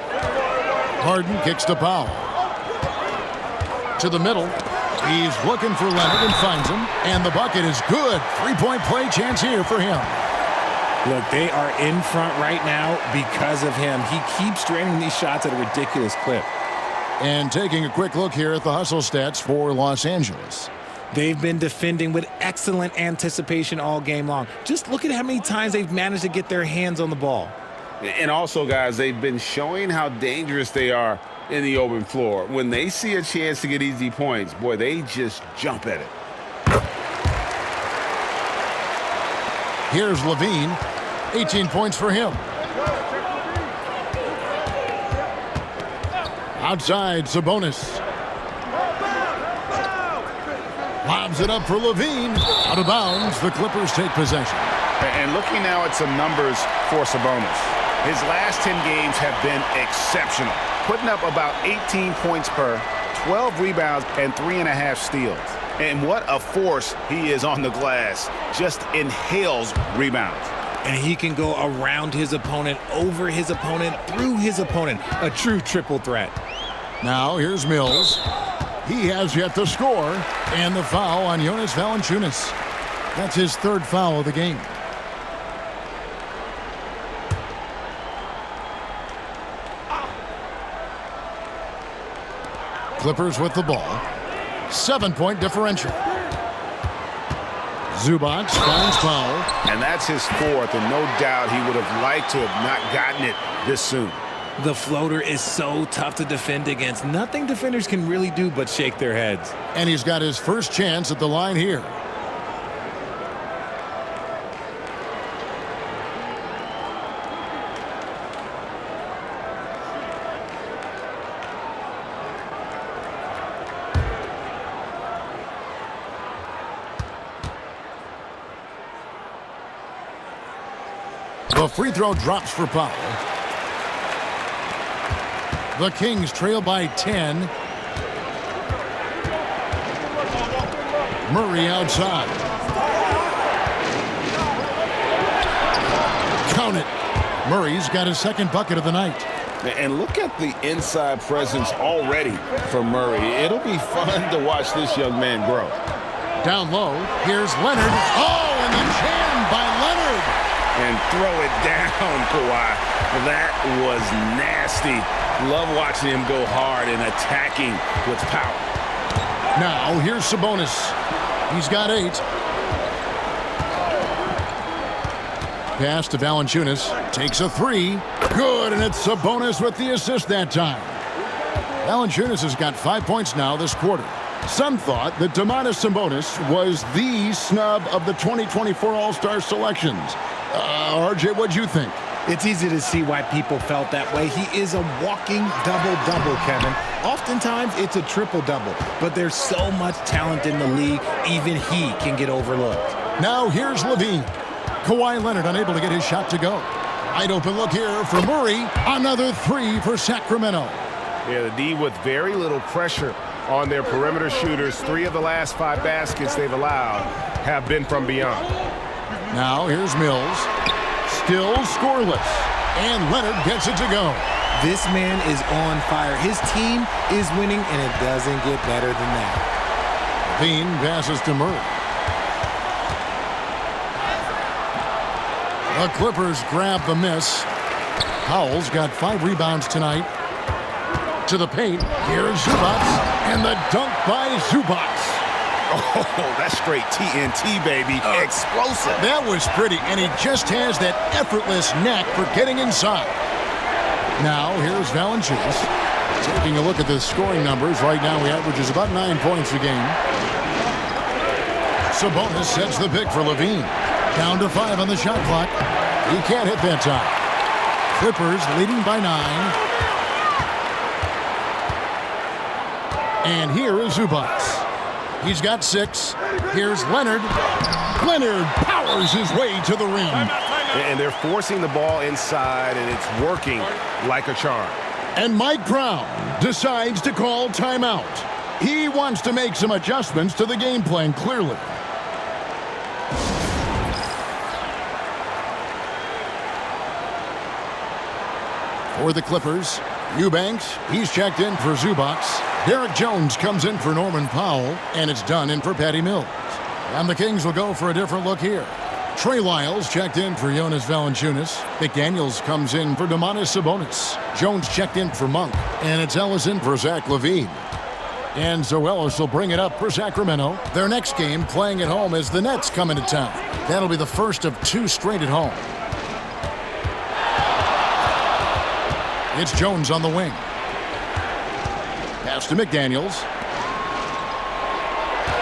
Harden kicks to Powell. To the middle. He's looking for Leonard and finds him. And the bucket is good. 3-point play chance here for him. Look, they are in front right now because of him. He keeps draining these shots at a ridiculous clip. And taking a quick look here at the hustle stats for Los Angeles. They've been defending with excellent anticipation all game long. Just look at how many times they've managed to get their hands on the ball. And also, guys, they've been showing how dangerous they are in the open floor. When they see a chance to get easy points, boy, they just jump at it. Here's Lavine. 18 points for him. Outside, Sabonis. Lobs it up for Lavine. Out of bounds, the Clippers take possession. And looking now at some numbers for Sabonis. His last 10 games have been exceptional, putting up about 18 points per, 12 rebounds, and 3.5 steals. And what a force he is on the glass. Just inhales rebounds. And he can go around his opponent, over his opponent, through his opponent. A true triple threat. Now here's Mills. He has yet to score. And the foul on Jonas Valanciunas. That's his 3rd foul of the game. Clippers with the ball. 7-point differential. Zubac finds Powell. And that's his 4th, and no doubt he would have liked to have not gotten it this soon. The floater is so tough to defend against. Nothing defenders can really do but shake their heads. And he's got his first chance at the line here. The free throw drops for Powell. The Kings trail by 10. Murray outside. Count it. Murray's got his second bucket of the night. And look at the inside presence already for Murray. It'll be fun to watch this young man grow. Down low, here's Leonard. Oh, and the jam by Leonard. And throw it down, Kawhi. That was nasty. Love watching him go hard and attacking with power. Now, here's Sabonis. He's got 8. Pass to Valanciunas. Takes a 3. Good, and it's Sabonis with the assist that time. Valanciunas has got 5 points now this quarter. Some thought that Domantas Sabonis was the snub of the 2024 All-Star selections. RJ, what'd you think? It's easy to see why people felt that way. He is a walking double-double, Kevin. Oftentimes, it's a triple-double. But there's so much talent in the league, even he can get overlooked. Now here's Lavine. Kawhi Leonard unable to get his shot to go. Wide open look here for Murray. Another 3 for Sacramento. Yeah, the D with very little pressure on their perimeter shooters. 3 of the last 5 baskets they've allowed have been from beyond. Now here's Mills. Still scoreless. And Leonard gets it to go. This man is on fire. His team is winning, and it doesn't get better than that. Lavine passes to Murray. The Clippers grab the miss. Powell's got 5 rebounds tonight. To the paint. Here's Zubac. And the dunk by Zubac. Oh, that's straight TNT, baby. Explosive. That was pretty, and he just has that effortless knack for getting inside. Now, here's Valanciunas. Taking a look at the scoring numbers. Right now, he averages about 9 points a game. Sabonis sets the pick for Lavine. Down to 5 on the shot clock. He can't hit that time. Clippers leading by 9. And here is Zubac. He's got 6. Here's Leonard. Leonard powers his way to the rim. And they're forcing the ball inside, and it's working like a charm. And Mike Brown decides to call timeout. He wants to make some adjustments to the game plan, clearly. For the Clippers, Eubanks, he's checked in for Zubac. Derek Jones comes in for Norman Powell, and it's done in for Patty Mills. And the Kings will go for a different look here. Trey Lyles checked in for Jonas Valanciunas. McDaniels comes in for Domantas Sabonis. Jones checked in for Monk, and it's Ellis in for Zach Lavine. And so Ellis will bring it up for Sacramento. Their next game playing at home as the Nets come into town. That'll be the first of 2 straight at home. It's Jones on the wing. Pass to McDaniels.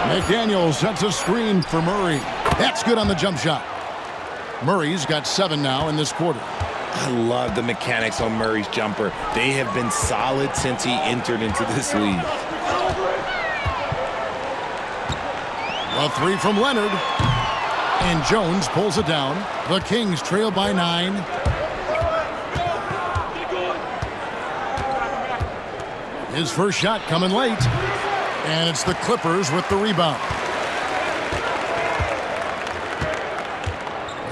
McDaniels sets a screen for Murray. That's good on the jump shot. Murray's got 7 now in this quarter. I love the mechanics on Murray's jumper. They have been solid since he entered into this league. A 3 from Leonard. And Jones pulls it down. The Kings trail by 9. His first shot coming late. And it's the Clippers with the rebound.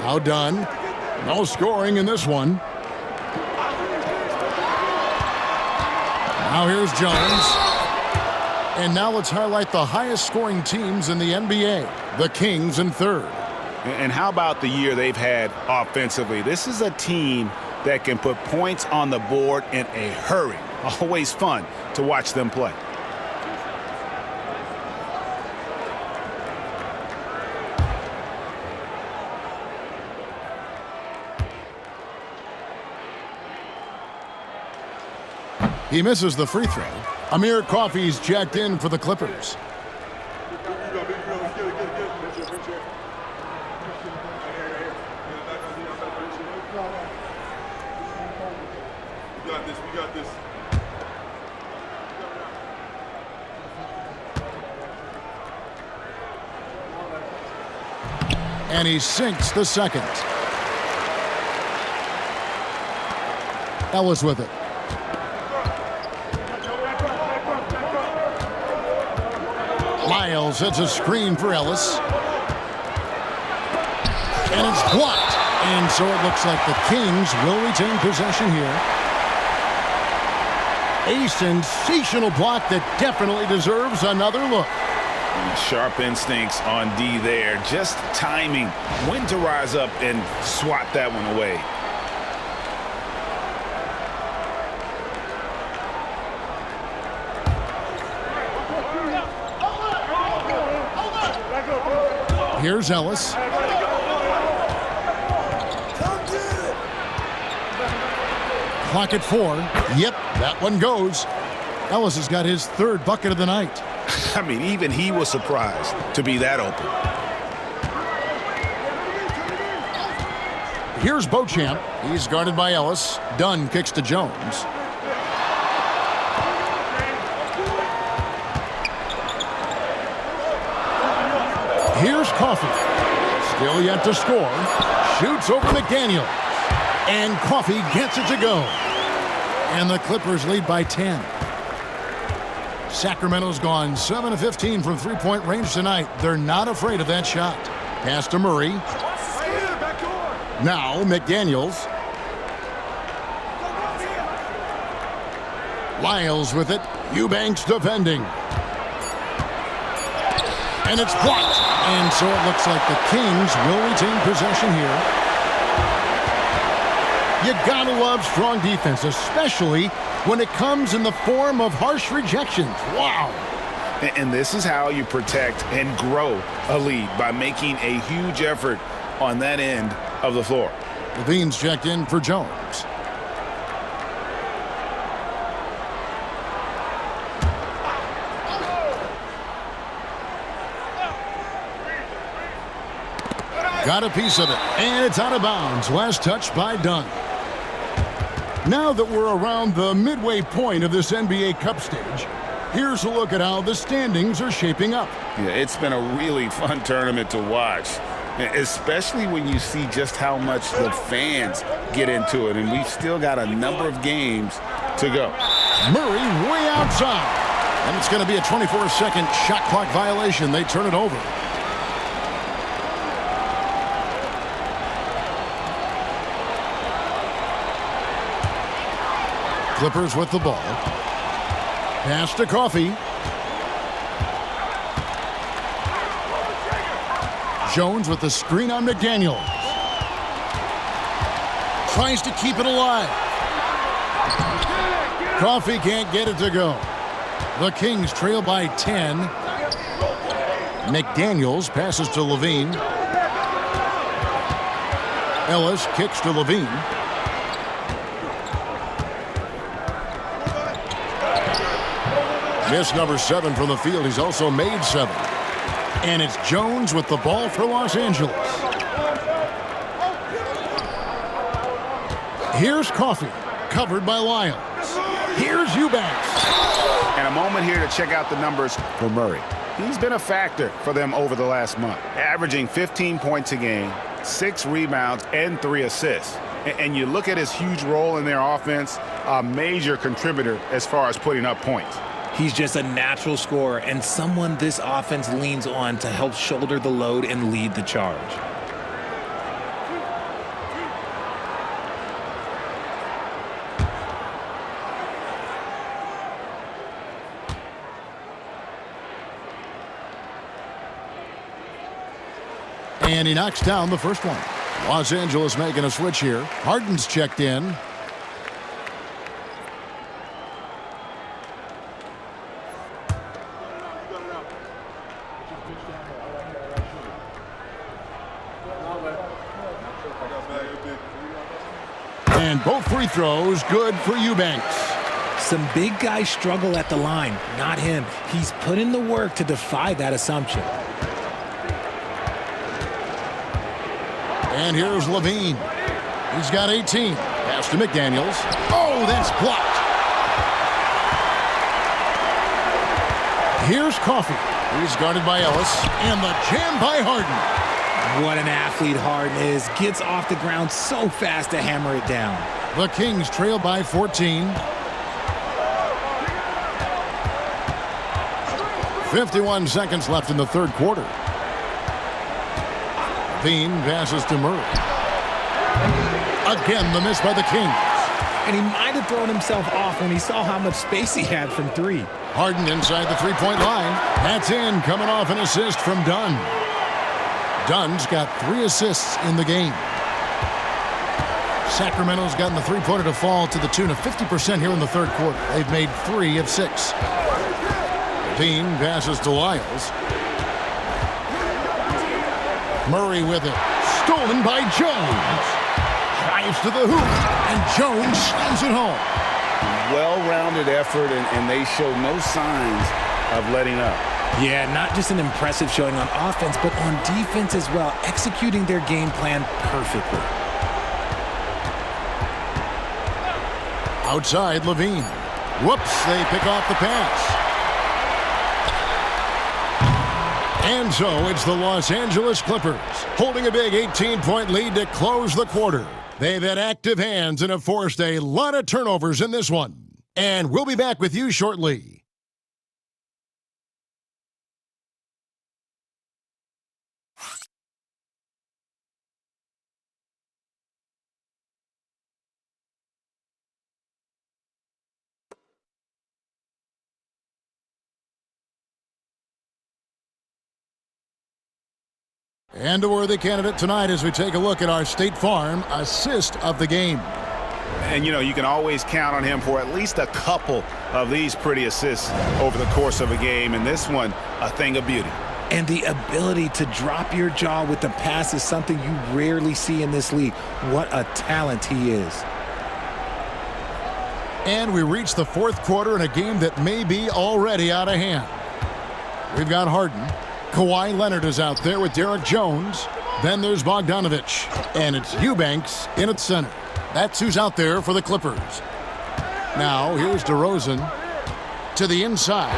Now done. No scoring in this one. Now here's Jones. And now let's highlight the highest scoring teams in the NBA. The Kings in 3rd. And how about the year they've had offensively? This is a team that can put points on the board in a hurry. Always fun to watch them play. He misses the free throw. Amir Coffey's checked in for the Clippers. We got this. And he sinks the second. Ellis with it. Lyles hits a screen for Ellis. And it's blocked. And so it looks like the Kings will retain possession here. A sensational block that definitely deserves another look. Sharp instincts on D there. Just timing when to rise up and swat that one away. Here's Ellis. Clock at 4. Yep, that one goes. Ellis has got his third bucket of the night. I mean, even he was surprised to be that open. Here's Beauchamp. He's guarded by Ellis. Dunn kicks to Jones. Here's Coffey. Still yet to score. Shoots over McDaniel. And Coffey gets it to go. And the Clippers lead by 10. Sacramento's gone 7 of 15 from three-point range tonight. They're not afraid of that shot. Pass to Murray. Now McDaniels. Lyles with it. Eubanks defending. And it's blocked. And so it looks like the Kings will retain possession here. You gotta love strong defense, especially when it comes in the form of harsh rejections. Wow. And this is how you protect and grow a lead, by making a huge effort on that end of the floor. Lavine's checked in for Jones. Got a piece of it, and it's out of bounds. Last touch by Dunn. Now that we're around the midway point of this NBA Cup stage, here's a look at how the standings are shaping up. Yeah, it's been a really fun tournament to watch, especially when you see just how much the fans get into it, and we've still got a number of games to go. Murray way outside, and it's going to be a 24-second shot clock violation. They turn it over. Clippers with the ball. Pass to Coffey. Jones with the screen on McDaniel. Tries to keep it alive. Coffey can't get it to go. The Kings trail by 10. McDaniels passes to Lavine. Ellis kicks to Lavine. Miss number 7 from the field. He's also made 7. And it's Jones with the ball for Los Angeles. Here's Coffey, covered by Lyles. Here's Eubanks. And a moment here to check out the numbers for Murray. He's been a factor for them over the last month, averaging 15 points a game, 6 rebounds, and 3 assists. And you look at his huge role in their offense, a major contributor as far as putting up points. He's just a natural scorer and someone this offense leans on to help shoulder the load and lead the charge. And he knocks down the first one. Los Angeles making a switch here. Harden's checked in. And both free throws good for Eubanks. Some big guys struggle at the line, not him. He's put in the work to defy that assumption. And here's Lavine. He's got 18. Pass to McDaniels. Oh, that's blocked. Here's Coffey. He's guarded by Ellis. And the jam by Harden. What an athlete Harden is. Gets off the ground so fast to hammer it down. The Kings trail by 14. 51 seconds left in the third quarter. Lavine passes to Murray. Again, the miss by the Kings. And he might have thrown himself off when he saw how much space he had from three. Harden inside the three-point line. That's in, coming off an assist from Dunn. Dunn's got 3 assists in the game. Sacramento's gotten the three-pointer to fall to the tune of 50% here in the third quarter. They've made 3 of 6. Lavine passes to Lyles. Murray with it. Stolen by Jones. Drives to the hoop, and Jones slams it home. Well-rounded effort, and they show no signs of letting up. Yeah, not just an impressive showing on offense, but on defense as well, executing their game plan perfectly. Outside, Lavine. Whoops, they pick off the pass. And so it's the Los Angeles Clippers holding a big 18-point lead to close the quarter. They've had active hands and have forced a lot of turnovers in this one. And we'll be back with you shortly. And a worthy candidate tonight as we take a look at our State Farm assist of the game. And, you know, you can always count on him for at least a couple of these pretty assists over the course of a game. And this one, a thing of beauty. And the ability to drop your jaw with the pass is something you rarely see in this league. What a talent he is. And we reach the fourth quarter in a game that may be already out of hand. We've got Harden. Kawhi Leonard is out there with Derek Jones. Then there's Bogdanovich. And it's Eubanks in at center. That's who's out there for the Clippers. Now, here's DeRozan to the inside.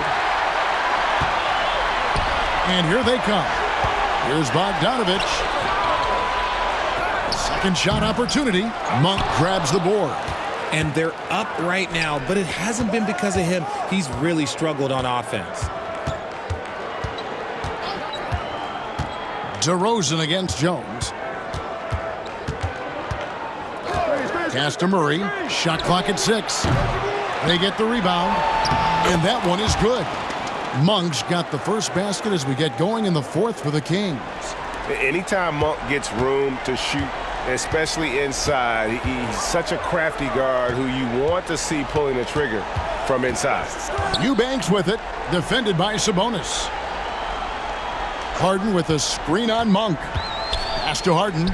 And here they come. Here's Bogdanovich. Second shot opportunity. Monk grabs the board. And they're up right now, but it hasn't been because of him. He's really struggled on offense. DeRozan against Jones. Pass to Murray. Shot clock at 6. They get the rebound. And that one is good. Monk's got the first basket as we get going in the fourth for the Kings. Anytime Monk gets room to shoot, especially inside, he's such a crafty guard who you want to see pulling the trigger from inside. Eubanks with it. Defended by Sabonis. Harden with a screen on Monk. Pass to Harden.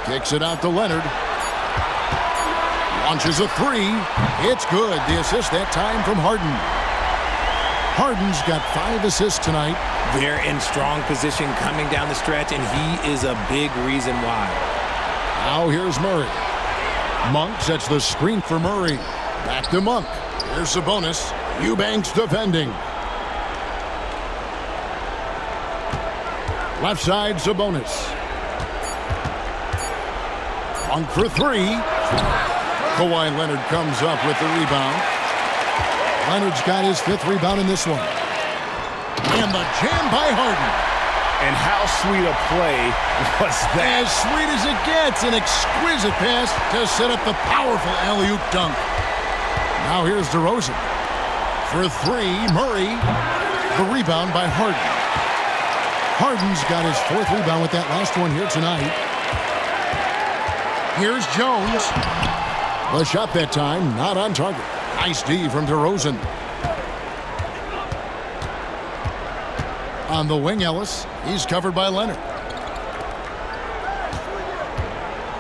Kicks it out to Leonard. Launches a 3. It's good. The assist that time from Harden. Harden's got 5 assists tonight. They're in strong position coming down the stretch, and he is a big reason why. Now here's Murray. Monk sets the screen for Murray. Back to Monk. Here's Sabonis. Eubanks defending. Left side, Sabonis. Monk for 3. Kawhi Leonard comes up with the rebound. Leonard's got his 5th rebound in this one. And the jam by Harden. And how sweet a play was that? As sweet as it gets. An exquisite pass to set up the powerful alley-oop dunk. Now here's DeRozan. For 3, Murray. The rebound by Harden. Harden's got his 4th rebound with that last one here tonight. Here's Jones. The shot that time, not on target. Nice D from DeRozan. On the wing, Ellis. He's covered by Leonard.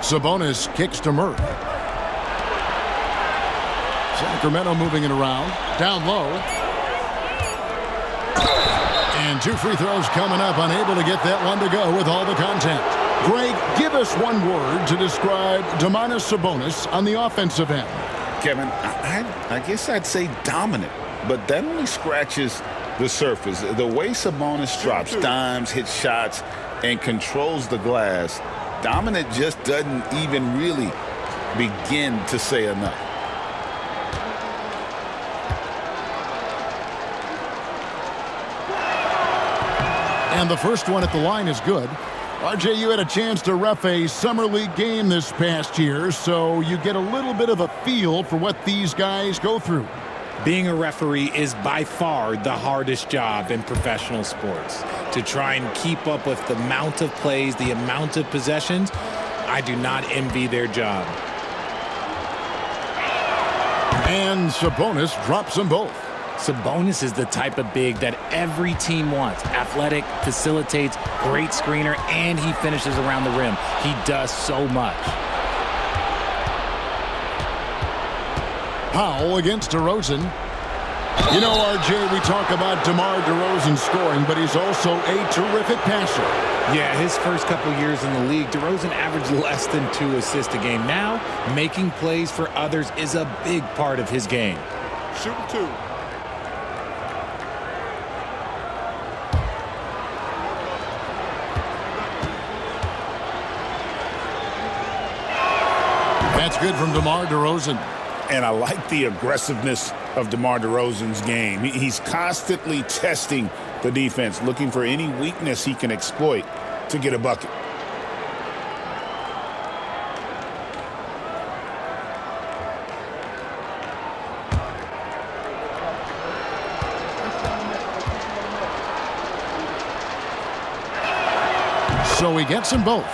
Sabonis kicks to Murray. Sacramento moving it around. Down low. And 2 free throws coming up. Unable to get that one to go with all the contact. Greg, give us one word to describe Domantas Sabonis on the offensive end. Kevin, I guess I'd say dominant, but that only scratches the surface. The way Sabonis drops dimes, hits shots, and controls the glass, dominant just doesn't even really begin to say enough. And the first one at the line is good. RJ, you had a chance to ref a Summer League game this past year, so you get a little bit of a feel for what these guys go through. Being a referee is by far the hardest job in professional sports. To try and keep up with the amount of plays, the amount of possessions, I do not envy their job. And Sabonis drops them both. Sabonis is the type of big that every team wants. Athletic, facilitates, great screener, and he finishes around the rim. He does so much. Powell against DeRozan. You know, RJ, we talk about DeMar DeRozan scoring, but he's also a terrific passer. Yeah, his first couple years in the league, DeRozan averaged less than 2 assists a game. Now, making plays for others is a big part of his game. Shooting 2. That's good from DeMar DeRozan. And I like the aggressiveness of DeMar DeRozan's game. He's constantly testing the defense, looking for any weakness he can exploit to get a bucket. So he gets them both.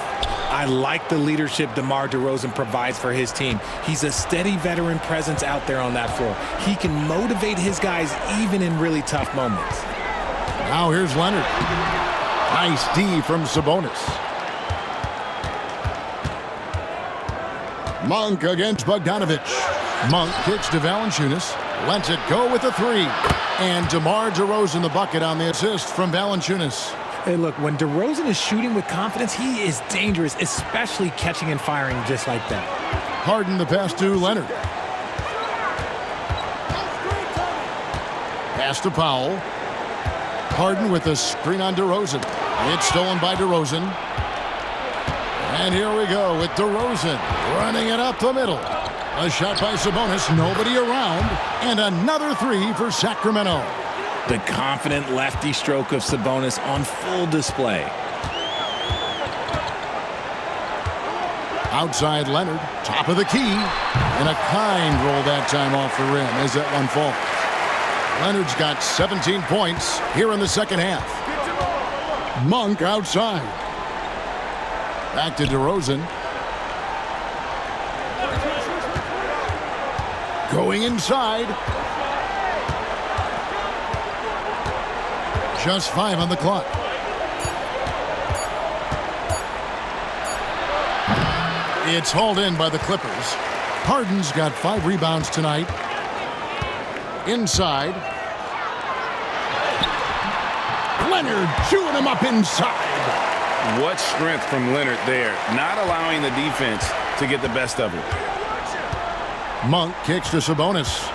I like the leadership DeMar DeRozan provides for his team. He's a steady veteran presence out there on that floor. He can motivate his guys even in really tough moments. Now here's Leonard. Nice D from Sabonis. Monk against Bogdanovich. Monk kicks to Valanciunas. Lets it go with a 3. And DeMar DeRozan the bucket on the assist from Valanciunas. Hey, look, when DeRozan is shooting with confidence, he is dangerous, especially catching and firing just like that. Harden the pass to Leonard. Pass to Powell. Harden with a screen on DeRozan. It's stolen by DeRozan. And here we go with DeRozan running it up the middle. A shot by Sabonis, nobody around. And another 3 for Sacramento. The confident lefty stroke of Sabonis on full display. Outside Leonard, top of the key. And a kind roll that time off the rim as that one falls. Leonard's got 17 points here in the second half. Monk outside. Back to DeRozan. Going inside. Just 5 on the clock. It's hauled in by the Clippers. Harden's got 5 rebounds tonight. Inside. Leonard chewing him up inside. What strength from Leonard there, not allowing the defense to get the best of him. Monk kicks to Sabonis.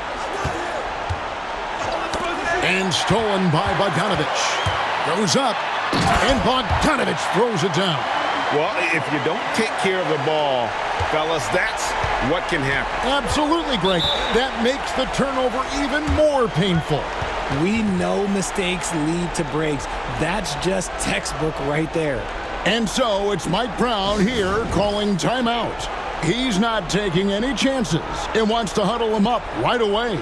And stolen by Bogdanovich. Goes up, and Bogdanovich throws it down. Well, if you don't take care of the ball, fellas, that's what can happen. Absolutely, Greg. That makes the turnover even more painful. We know mistakes lead to breaks. That's just textbook right there. And so it's Mike Brown here calling timeout. He's not taking any chances and wants to huddle him up right away.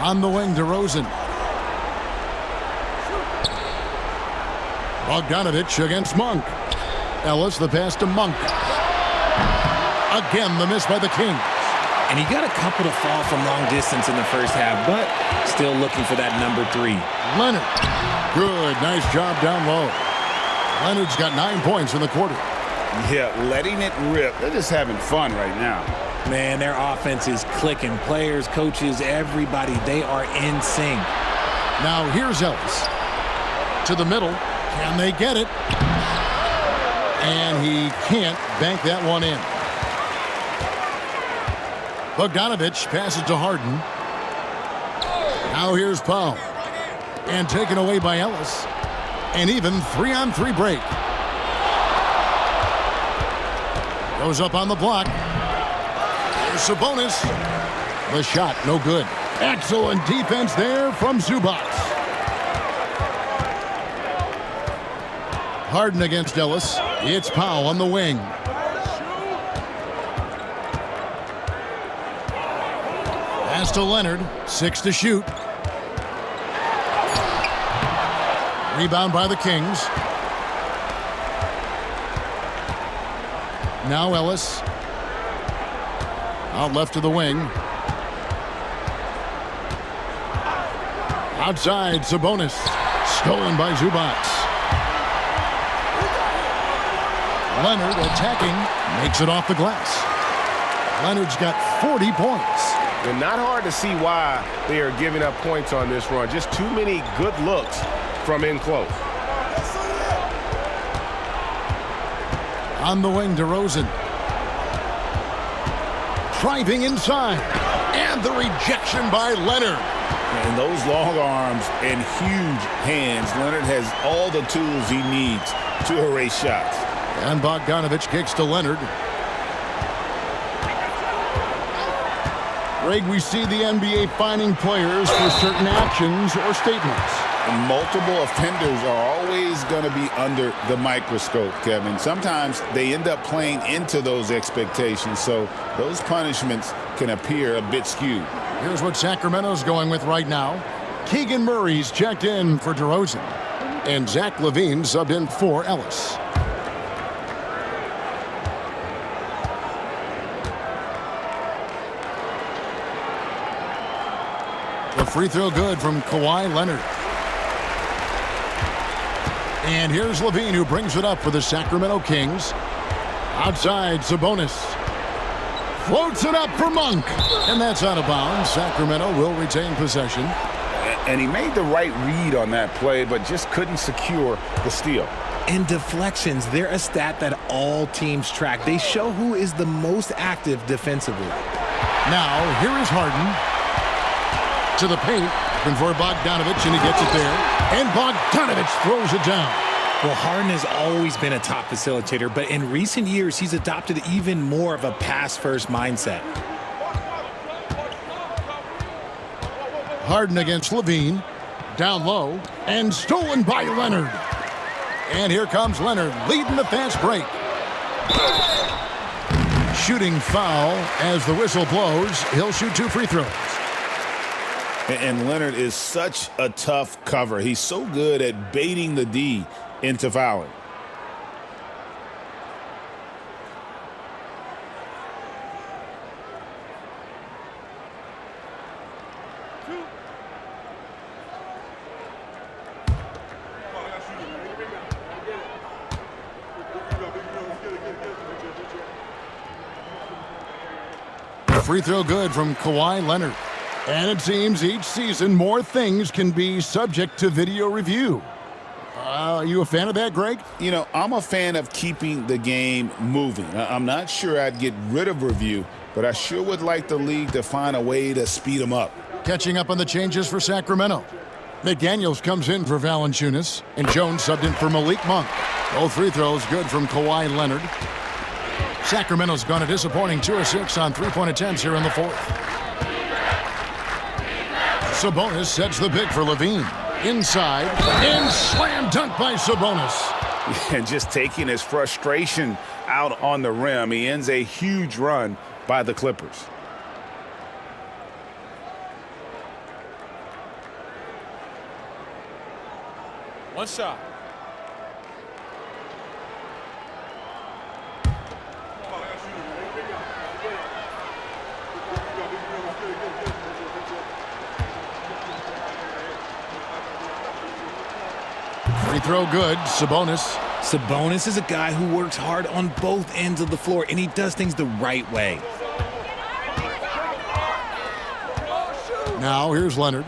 On the wing, DeRozan. Bogdanovich against Monk. Ellis, the pass to Monk. Again, the miss by the Kings. And he got a couple to fall from long distance in the first half, but still looking for that number 3. Leonard. Good, nice job down low. Leonard's got 9 points in the quarter. Yeah, letting it rip. They're just having fun right now. Man, their offense is clicking. Players, coaches, everybody, they are in sync. Now here's Ellis. To the middle. Can they get it? And he can't bank that one in. Bogdanovich passes to Harden. Now here's Powell. And taken away by Ellis. An even 3-on-3 break. Goes up on the block. Here's Sabonis. The shot, no good. Excellent defense there from Zubac. Harden against Ellis. It's Powell on the wing. Pass to Leonard. 6 to shoot. Rebound by the Kings. Now Ellis. Out left to the wing. Outside, Sabonis. Stolen by Zubac. Leonard attacking. Makes it off the glass. Leonard's got 40 points. And not hard to see why they are giving up points on this run. Just too many good looks from in close. On the wing, DeRozan. Driving inside. And the rejection by Leonard. And those long arms and huge hands, Leonard has all the tools he needs to erase shots. And Bogdanovich kicks to Leonard. Greg, we see the NBA fining players for certain actions or statements. And multiple offenders are always going to be under the microscope, Kevin. Sometimes they end up playing into those expectations, so those punishments can appear a bit skewed. Here's what Sacramento's going with right now. Keegan Murray's checked in for DeRozan. And Zach Lavine subbed in for Ellis. The free throw good from Kawhi Leonard. And here's Lavine, who brings it up for the Sacramento Kings. Outside, Sabonis. Floats it up for Monk. And that's out of bounds. Sacramento will retain possession. And he made the right read on that play, but just couldn't secure the steal. And deflections, they're a stat that all teams track. They show who is the most active defensively. Now, here is Harden. To the paint, looking for Bogdanovich, and he gets it there. And Bogdanovich throws it down. Well, Harden has always been a top facilitator, but in recent years, he's adopted even more of a pass-first mindset. Harden against Lavine. Down low, and stolen by Leonard. And here comes Leonard, leading the fast break. Shooting foul as the whistle blows. He'll shoot 2 free throws. And Leonard is such a tough cover. He's so good at baiting the D into fouling. Free throw good from Kawhi Leonard. And it seems each season more things can be subject to video review. Are you a fan of that, Greg? You know, I'm a fan of keeping the game moving. I'm not sure I'd get rid of review, but I sure would like the league to find a way to speed them up. Catching up on the changes for Sacramento. McDaniels comes in for Valanciunas, and Jones subbed in for Malik Monk. Both free throws good from Kawhi Leonard. Sacramento's gone a disappointing 2 of 6 on three-point attempts here in the fourth. Sabonis sets the pick for Lavine. Inside, and slam dunk by Sabonis. And just taking his frustration out on the rim, he ends a huge run by the Clippers. One shot. Free throw good. Sabonis. Sabonis is a guy who works hard on both ends of the floor, and he does things the right way. Now here's Leonard.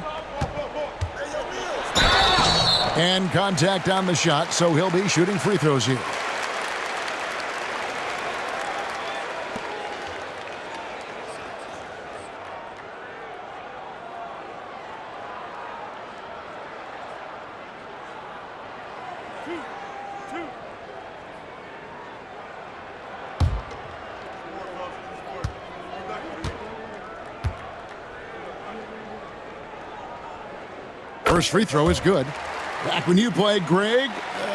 And contact on the shot, so he'll be shooting free throws here. First free throw is good. Back when you played, Greg,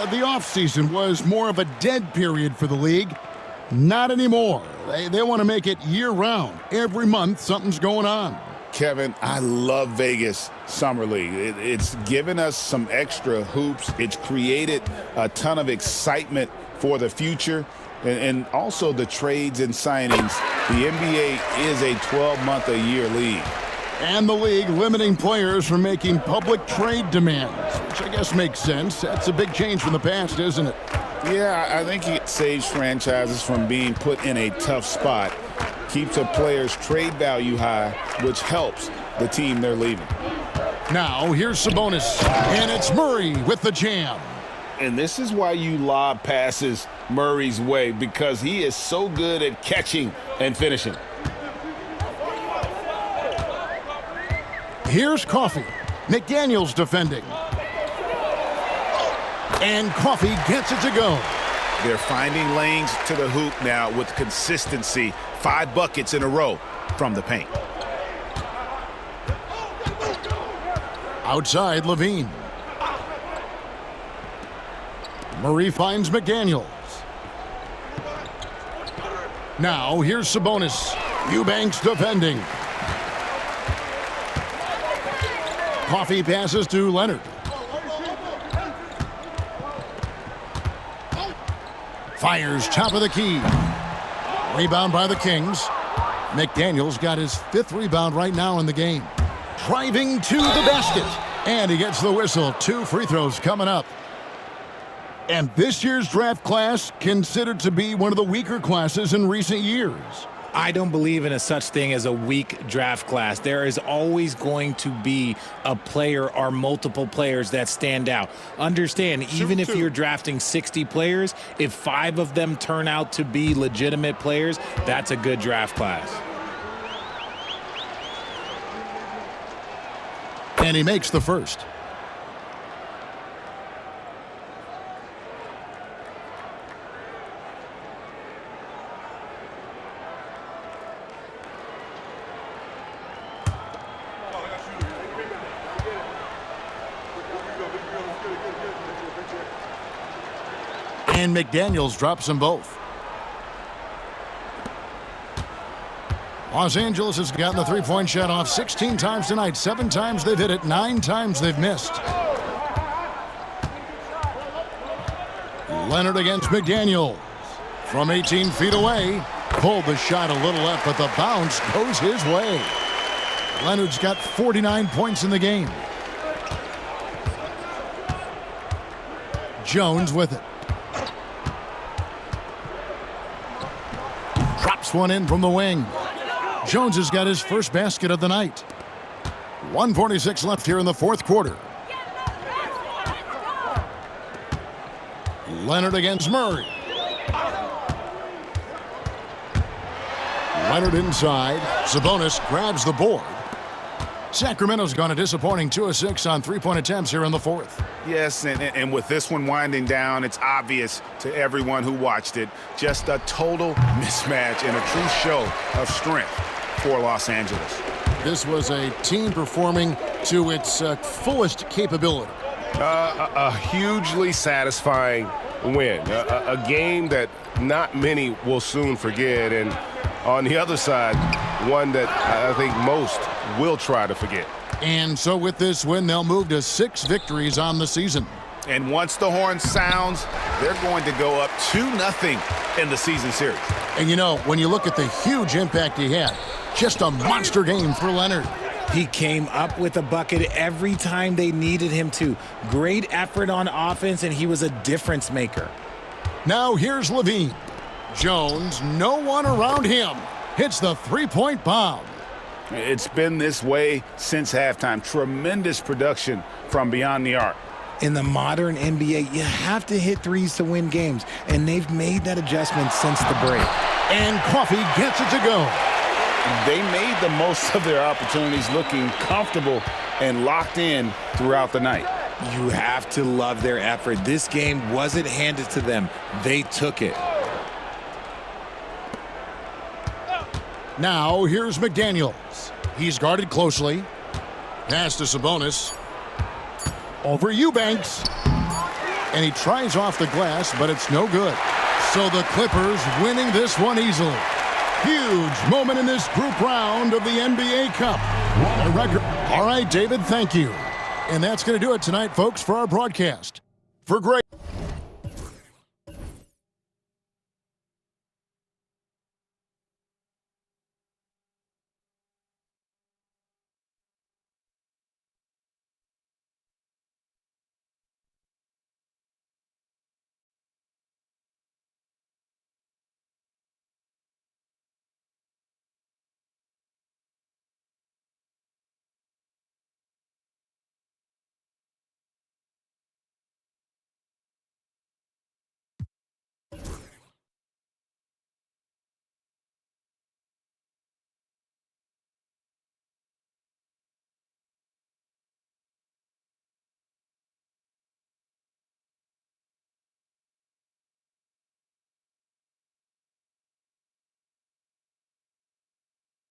the offseason was more of a dead period for the league. Not anymore. They want to make it year-round. Every month, something's going on. Kevin, I love Vegas Summer League. It's given us some extra hoops. It's created a ton of excitement for the future. And also the trades and signings. The NBA is a 12-month-a-year league. And the league limiting players from making public trade demands, which I guess makes sense. That's a big change from the past, isn't it? Yeah, I think it saves franchises from being put in a tough spot, keeps a player's trade value high, which helps the team they're leaving. Now, here's Sabonis, and it's Murray with the jam. And this is why you lob passes Murray's way, because he is so good at catching and finishing. Here's Coffey. McDaniels defending. And Coffey gets it to go. They're finding lanes to the hoop now with consistency. 5 buckets in a row from the paint. Outside, Lavine. Murray finds McDaniels. Now, here's Sabonis. Eubanks defending. Coffey passes to Leonard. Fires top of the key. Rebound by the Kings. McDaniels got his 5th rebound right now in the game. Driving to the basket. And he gets the whistle. 2 free throws coming up. And this year's draft class considered to be one of the weaker classes in recent years. I don't believe in a such thing as a weak draft class. There is always going to be a player or multiple players that stand out. Understand, even if you're drafting 60 players, if 5 of them turn out to be legitimate players, that's a good draft class. And he makes the first. And McDaniels drops them both. Los Angeles has gotten the three-point shot off 16 times tonight. 7 times they've hit it, 9 times they've missed. Leonard against McDaniels. From 18 feet away. Pulled the shot a little left, but the bounce goes his way. Leonard's got 49 points in the game. Jones with it. Drops one in from the wing. Jones has got his first basket of the night. 1:46 left here in the 4th quarter. Leonard against Murray. Leonard inside. Sabonis grabs the board. Sacramento's gone a disappointing 2 of 6 on 3-point attempts here in the 4th. Yes, and with this one winding down, it's obvious to everyone who watched it. Just a total mismatch and a true show of strength for Los Angeles. This was a team performing to its fullest capability. A hugely satisfying win. A game that not many will soon forget. And on the other side, one that I think most will try to forget. And so with this win, they'll move to 6 victories on the season. And once the horn sounds, they're going to go up 2-0 in the season series. And you know, when you look at the huge impact he had, just a monster game for Leonard. He came up with a bucket every time they needed him to. Great effort on offense, and he was a difference maker. Now here's Lavine. Jones, no one around him. Hits the three-point bomb. It's been this way since halftime. Tremendous production from beyond the arc. In the modern NBA, you have to hit threes to win games, and they've made that adjustment since the break. And Coffey gets it to go. They made the most of their opportunities, looking comfortable and locked in throughout the night. You have to love their effort. This game wasn't handed to them. They took it. Now here's McDaniels. He's guarded closely. Pass to Sabonis. Over Eubanks. And he tries off the glass, but it's no good. So the Clippers winning this one easily. Huge moment in this group round of the NBA Cup. What a record. All right, David, thank you. And that's going to do it tonight, folks, for our broadcast. For great